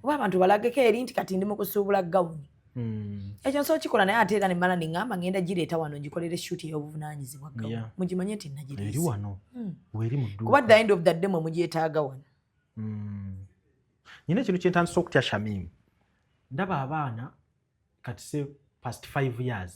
Speaker 1: oba abantu balageko eri nti kati ndi mu kusuubula gawuni ekyo nsobola kikola naye ate era nemmala neŋŋamba ngenda gireeta wano ngikolere shuuti ey'obuvunaanyizibwa gawuni mugimanye nti nagiriisi
Speaker 2: wano weeri mu dduuka
Speaker 1: kuba the end of the day mwe mugyetaaga wano
Speaker 2: nyina ekintu kyentandisa okutya Shamimu ndaba abaana kati se past 5 years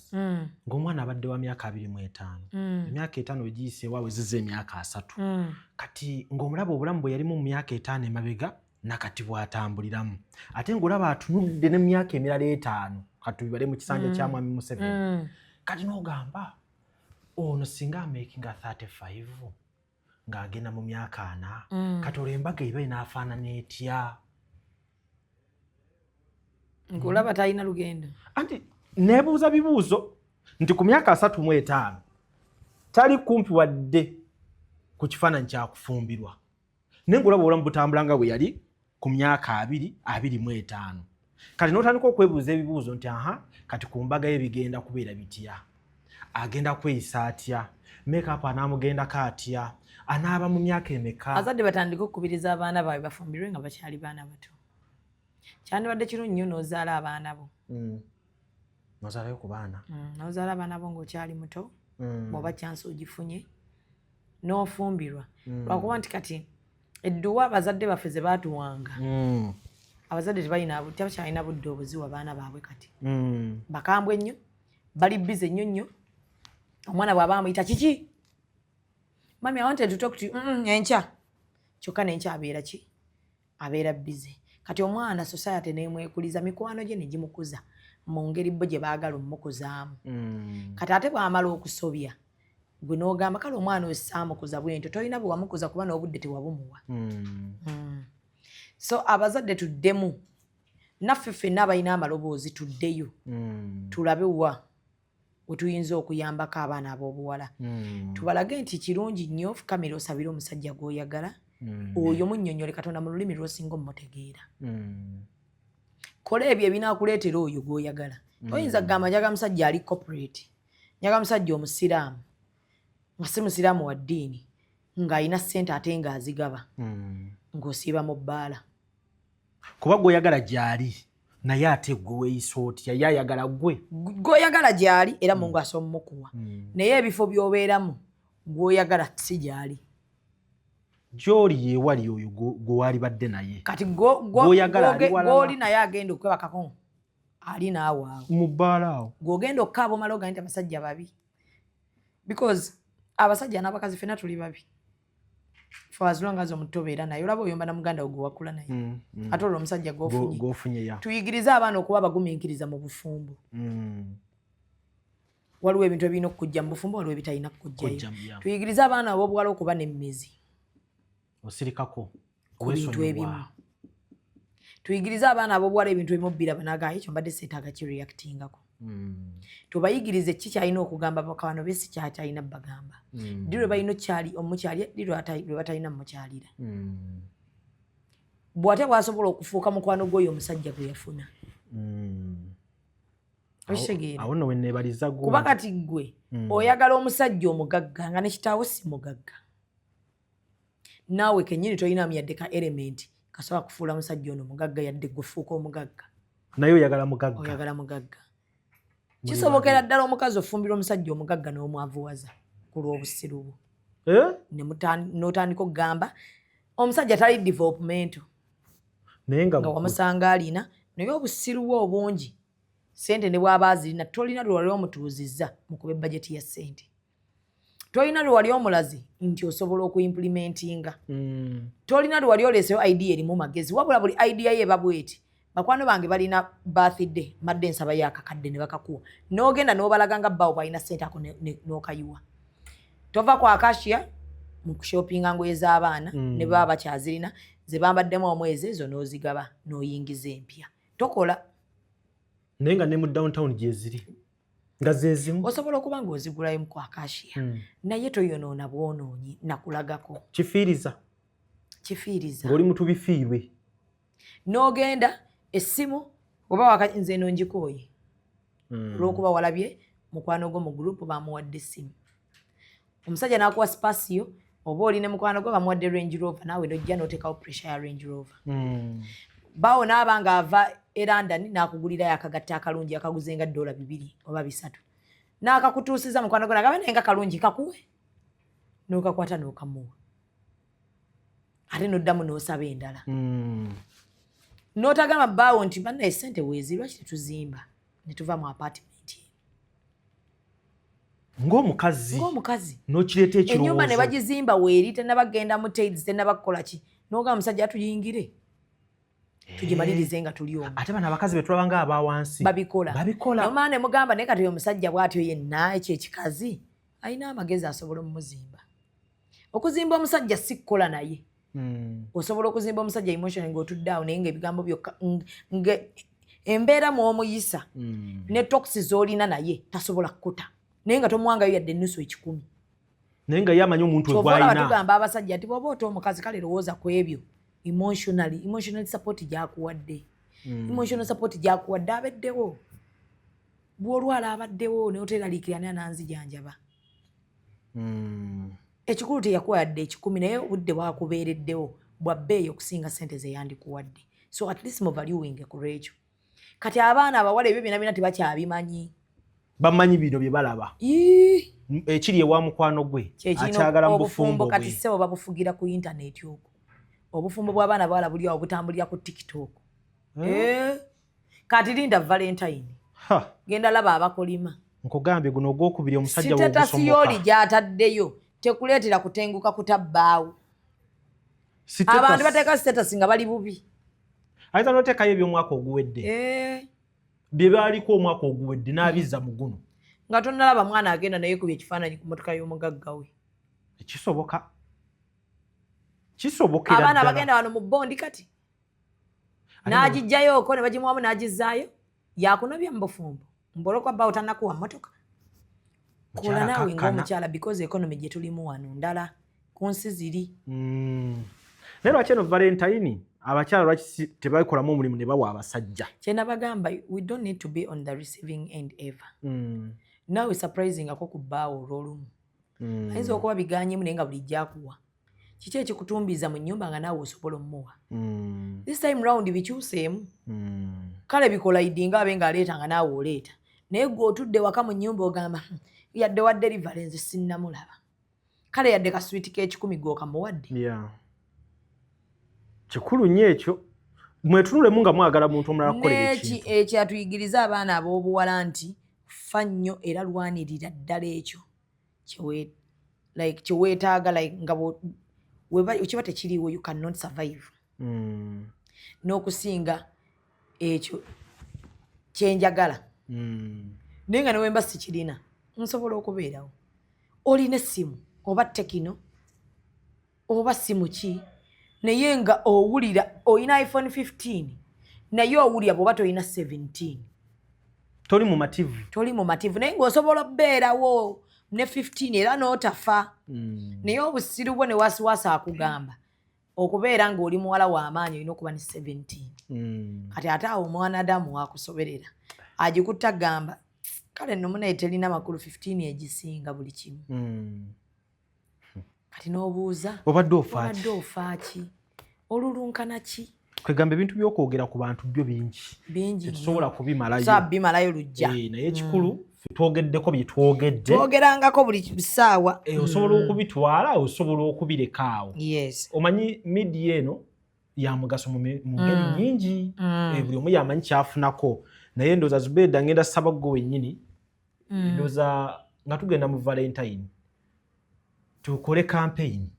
Speaker 2: ng'omwana abadde wa myaka 25 emyaka 5 wegiyise waawe zize emyaka 3 kati ng'omulaba obulamu bwe yalimu mu myaka 5 emabega nakati bw'atambuliramu ate ng'olaba atunudde ne myaka emirala 5 kati bibale mu kisanja kya mwami Museveni kati n'ogamba ono singa amakinga 35 ng'agenda mu myaka 4 kati olwo embaga eba inaafaanana etya
Speaker 1: ng'olaba talina lugendo
Speaker 2: anti nebuuza bibuuzo nti ku myaka 35 tali kumpi wadde ku kifaananyi kyakufumbirwa naye ng'olaba obulamu butambula nga bwe yali ku myaka 25 kati n'otandika okwebuuza ebibuuzo nti kati ku mbaga ye bigenda kubeera bitya agenda kweyisa atya make-up anaamugendako atya anaaba mu myaka emeka
Speaker 1: azadde batandika okukubiriza abaana baabwe bafumbirwe nga bakyali baana bato kyandibadde kirungi nnyo n'ozaala abaana bo
Speaker 2: nozaalayo ku baana
Speaker 1: n'ozaala abaana bo ng'okyali muto bw'oba kyansi ogifunye n'ofumbirwa lwakuba nti kati edduwa abazadde baffe ze baatuwanga abazadde tebakyalina budde obuziwa baana baabwe kati bakambwe nnyo bali bize nnyo nnyo omwana bw'aba amuyita kiki mami I wanted to talk to you enkya kyokka n'enkya abeera ki abeera bize kati omwana society neemwekuliza mikwano gye ne gimukuza mu ngeri bo gye baagala omukuzaamu kati ate bw'amala okusobya gwe n'ogamba kale omwana oyo saamukuza bwento tolina bwe wamukuza kuba n'obudde tewabumuwa so abazadde tuddemu naffe ffenna abalina amaloboozi tuddeyo tulabe wa wetuyinza okuyambako abaana ab'obuwala tubalage nti kirungi nnyo fukamira osabire omusajja gw'oyagala oyo munnyonnyole Katonda mu lulimi lw'osinga omutegeera kola ebyo ebinaakuleetera oyo gw'oyagala oyinza kugamba njaga musajja ali corporate njaga musajja omusiraamu nga si musiraamu wa ddiini ng'alina ssente ate ng'azigaba ng'osiiba mu bbaala
Speaker 2: kuba gw'oyagala gy'ali naye ate gwe weeyisa otya ye ayagala
Speaker 1: gw'oyagala gy'ali era Mungu asobola omukuwa naye ebifo by'obeeramu gw'oyagala si gy'ali
Speaker 2: gy'oli yeewali oyo gw'alibadde naye
Speaker 1: kati gw'oli naye agenda okwebakako ali naawe awo
Speaker 2: mu bbaala awo
Speaker 1: gw'ogenda okukaaba omala oga nti abasajja babi because abasajja n'abakazi ffenna tuli babi for as long as omutobeera naye olaba oyomba na muganda wo gwewakula naye ate olwo omusajja
Speaker 2: gwofunye
Speaker 1: tuyigirize abaana okuba abagumiikiriza mu bufumbo waliwo ebintu ebirina okukujja mu bufumbo waliwo ebitalina kukujjayo tuyigirize abaana ab'obuwala okuba n'emmezi
Speaker 2: osirikako
Speaker 1: ku bintu ebimu tuyigirize abaana ab'obuwala ebintu ebimu bbira banagayo ekyo mbadde seetaaga kireactingako tubayigirize ki kyalina okugamba bakawano besi kyakyalina bagamba ddi lwe balina omukyali ddi lwe batalina mukyalira bw'ate bwasobola okufuuka mukwano gw'oyo omusajja gwe yafuna
Speaker 2: awo nno wenneebaliza gwe
Speaker 1: kuba kati gwe oyagala omusajja omugagga nga ne kitaawo si mugagga naawe kennyini tolina myadde ka element kasobola kufuula musajja ono mugagga yadde gwefuuka omugagga
Speaker 2: naye oyagala
Speaker 1: mugagga kisobokera ddala omukazi ofumbira omusajja omugagga n'omwavuwaza ku lw'obusiru bwo n'otandika okugamba omusajja tali developmental nga wamusanga alina naye obusiru bwe obungi sente ne bw'aba azirina tolina lwe wali omutuuzizza mu kuba ebbajeti ya sente tolina lwe wali omulazi nti osobola okuimplementinga tolina lwe wali oleeseyo idea erimu magezi wabula buli idea ye babweti bakwano bange balina birthday madde ensaba yakakadde ne bakakuwa n'ogenda n'obalaga nga bbawo balina sente ako n'okayiwa tova ku akashia mu kushopinga ngoye z'abaana ne baba bakyazirina ze bambaddemu omwezi ezo n'ozigaba n'oyingiza empya tokola
Speaker 2: naye nga ne mu downtown gye ziri nga zezimu
Speaker 1: osobola okuba ng'ozigulayo mu ku akashia naye toyonoona bwonoonyi nakulagako
Speaker 2: kifiiriza ng'oli mutubifiirwe
Speaker 1: n'ogenda essimu oba nze eno ngikooye olw'okuba walabye mukwano gwo mu gurupu bamuwadde essimu omusajja n'akuwa spasiyo oba oli ne mukwano gwo bamuwadde Range Rover naawe nojja n'oteekawo pressure ya Range Rover bawo naaba ng'ava e London n'akugulirayo akagatta akalungi akaguze nga $2 oba 3 n'akakutuusiza mukwano gwo nagamba naye nga kalungi kakuwe n'okakwata n'okamuwa ate n'oddamu n'osaba endala n'otagamba bbaawo nti banna essente weezi lwaki tetuzimba ne tuva mu apartment ng'omukazi
Speaker 2: n'okireeta ekirowoozo
Speaker 1: ennyumba ne bagizimba weeri tennabagenda mu taids tennabakukola ki n'ogamba musajja atuyingire tugimalirize nga tuli omwo
Speaker 2: ate bano abakazi be tulaba nga abawansi
Speaker 1: babikola nomaa ne mugamba naye kati omusajja bw'atyo yenna ekyo ekikazi alina amagezi asobola omumuzimba okuzimba omusajja si kukola naye osobola okuzimba omusajja emotion ng'otudde awo naye ng'ebigambo byokka embeera mw'omuyisa ne toxi z'olina naye tasobola kukuta naye nga tomwangayo yadde ennusu 10
Speaker 2: naye nga ye amanyi omuntu ogwalina
Speaker 1: tugamba abasajja nti bw'oba ota omukazi kale lowooza ku ebyo emotional support gyakuwadde emotional support gyakuwadde abaddewo bw'olwala abaddewo naye oteeraliikirana nanzijanjaba ekikulu teyakuwa yadde 10 naye obudde bwakubeereddewo bwa bbeeyi okusinga sente ze yandikuwadde so at least muvaluing ku lwekyo kati abaana abawala ebyo byonna tebakyabimanyi
Speaker 2: bamanyi bino bye balaba ekiri ewa mukwano gwe akyagala mu bufumbo bwe
Speaker 1: kati ssebo babufugira ku intaneti okwo obufumbo bw'abaana bawala buli awo butambulira ku TikTok kati linda Valentine genda laba abakolima
Speaker 2: nkugambye guno ogwokubiri omusajja
Speaker 1: sitetasi yoli gy'ataddeyo tekuleetera kutenguka kutabbaawo abantu bateeka sitetasi nga bali bubi
Speaker 2: ayita n'oteekayo eby'omwaka oguwedde bye baaliko omwaka oguwedde n'abizza mu guno
Speaker 1: nga tonnalaba mwana agenda naye kubya ekifaananyi ku mmotoka y'omugagga we
Speaker 2: kisobokera
Speaker 1: abaana bagenda wano mu bondi kati n'agijjayo oko ne bagimuwamu n'agizzaayo yakunabya mu bufumbo mbolokwa bbaawo tannakuwa mmotoka kola naawe ng'omukyala because economy gye tulimu wano ndala ku nsi ziri
Speaker 2: naye lwaki eno Valentine abakyala lwaki tebakolamu omulimu ne bawa abasajja
Speaker 1: kyenabagamba we don't need to be on the receiving end ever naawe surprising ako ku bbaawo olw'olumu ayinza okuba biganyemu naye nga bulijjo akuwa kiki ekikutumbiza mu nnyumba nga naawe osobola omuwa this time round bikyuseemu kale bikola idi nga abe ng'aleeta nga naawe oleeta naye gwe otudde waka mu nnyumba ogamba yadde wa delivery nze sinnamulaba kale yadde kaswiti k'ekikumi g'okamuwadde
Speaker 2: kikulu nnyo ekyo mwetunulemu nga mwagala muntu omulala kukolera ekintu
Speaker 1: ekyo atuyigiriza abaana ab'obuwala nti fa nnyo era lwanirira ddala ekyo kyeweetaaga nga ekiba tekiriiwo you cannot survive n'okusinga ekyo kyenjagala naye nga newemba sikirina nsobola okubeerawo olina essimu oba tekino oba simu ki naye nga owulira olina iPhone 15 naye owulira bw'oba tolina 17
Speaker 2: toli mu mativu
Speaker 1: naye ng'osobola okubeerawo ne 15 era n'otafa naye obusiru bwo ne wasiwasi akugamba okubeera ng'oli muwala w'amaanyi olina okuba ne 17 kati ate awo omwanadamu wakusoberera agikutta agamba kale nno munaye terina makulu 15 egisinga buli kimu kati n'obuuza
Speaker 2: obadde
Speaker 1: ofa ki olulunkana ki
Speaker 2: kwegamba ebintu by'okwogera ku bantu byo bingi tusobola
Speaker 1: kubimalayo lujja
Speaker 2: naye ekikulu twogeddeko bye
Speaker 1: twogerangako buli bisaawa
Speaker 2: osobola okubitwala osobola okubireka awo omanyi media eno ya mugaso mu ngeri nyingi buli omu yamanyi kyafunako naye ndooza Zubeda ngenda saba gwe wennyini ndooza nga tugenda mu Valentine tukole campaign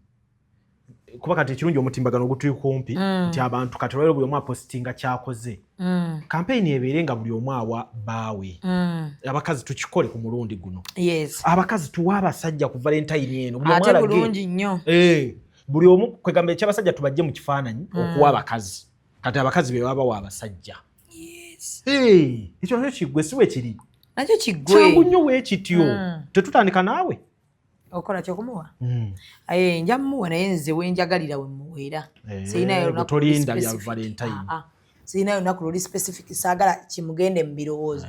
Speaker 2: kuba kati ekirungi omutimbagano ogutuli kumpi nti abantu kati olwaleero buli omu apositinga kyakoze campaign ebeere nga buli omu awa baawe abakazi tukikole ku mulundi guno abakazi tuwa abasajja ku Valentine eno
Speaker 1: ate bulungi nnyo
Speaker 2: buli omu kwegamba ekyabasajja tubajje mu kifaananyi okuwa abakazi kati abakazi be baba wa abasajja ekyo nakyo kiggwe si wekiri
Speaker 1: nakyo kiggwe
Speaker 2: kyangu nnyo weekityo tetutandika naawe
Speaker 1: okola kyokumuwa nja mumuwa naye nze wenjagalira we muweera
Speaker 2: tolinda bya Valentine
Speaker 1: sirinayo lunaku luli specific saagala kimugende mu birowoozo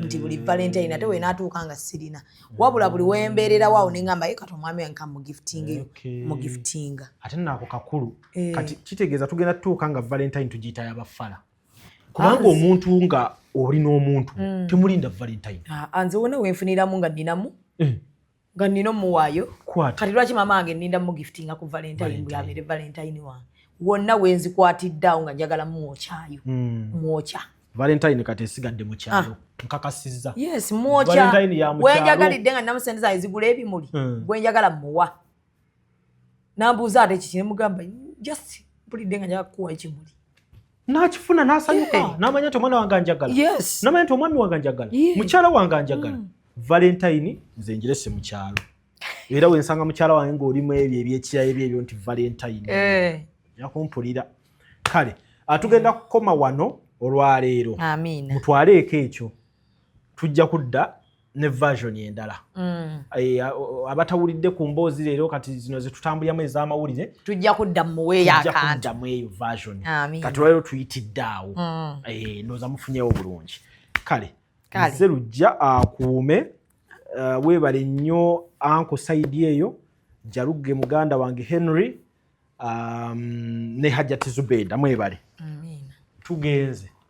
Speaker 1: nti buli Valentine ate weenaatuuka nga sirina wabula buli wembeererawo awo neŋŋamba ye kati omwami wange mugiftinga
Speaker 2: ate naako kakulu kati kitegeeza tugenda tutuuka nga Valentine tugiyita yabafala kubanga omuntu nga oli n'omuntu temulinda Valentine
Speaker 1: nze wona wenfuniramu nga nninamu nga nnina omuwaayo kati lwaki mama wange nninda mugiftinga ku Valentine bwe abeere Valentine wange wonna wenzikwatiddeawo nga njagala mwokyayo mwokya
Speaker 2: Valentine kati esigadde mu kyalo nkakasizza
Speaker 1: mwokya wenjagalidde nga nnamu sente zange zigula ebimuli gwenjagala muwa nambuuza ate kiki nemugamba just mpulidde nga njagala kukuwa ekimuli
Speaker 2: nakifuna nasanyuka namanya nti omwana wange anjagala namanya nti omwami wange anjagala mukyala wange anjagala Valentine nze njirese mu kyalo era wensanga mukyala wange ng'olimu ebyo ebyekirayo ebyo nti Valentine yakumpulira kale atugenda kukoma wano olwaleero mutwaleeko ekyo tujja kudda ne version endala abatawulidde ku mboozi leero kati zino zetutambuliramu ez'amawulire
Speaker 1: tujja kudda muweeyo akantu
Speaker 2: eyo version kati olwaleero tuyitidde awo ndooza mufunyewo bulungi kale nze lujja akuume weebale nnyo anko saidi eyo Jalugge muganda wange Henry ne Hajjati Zubeda mwebale tugenze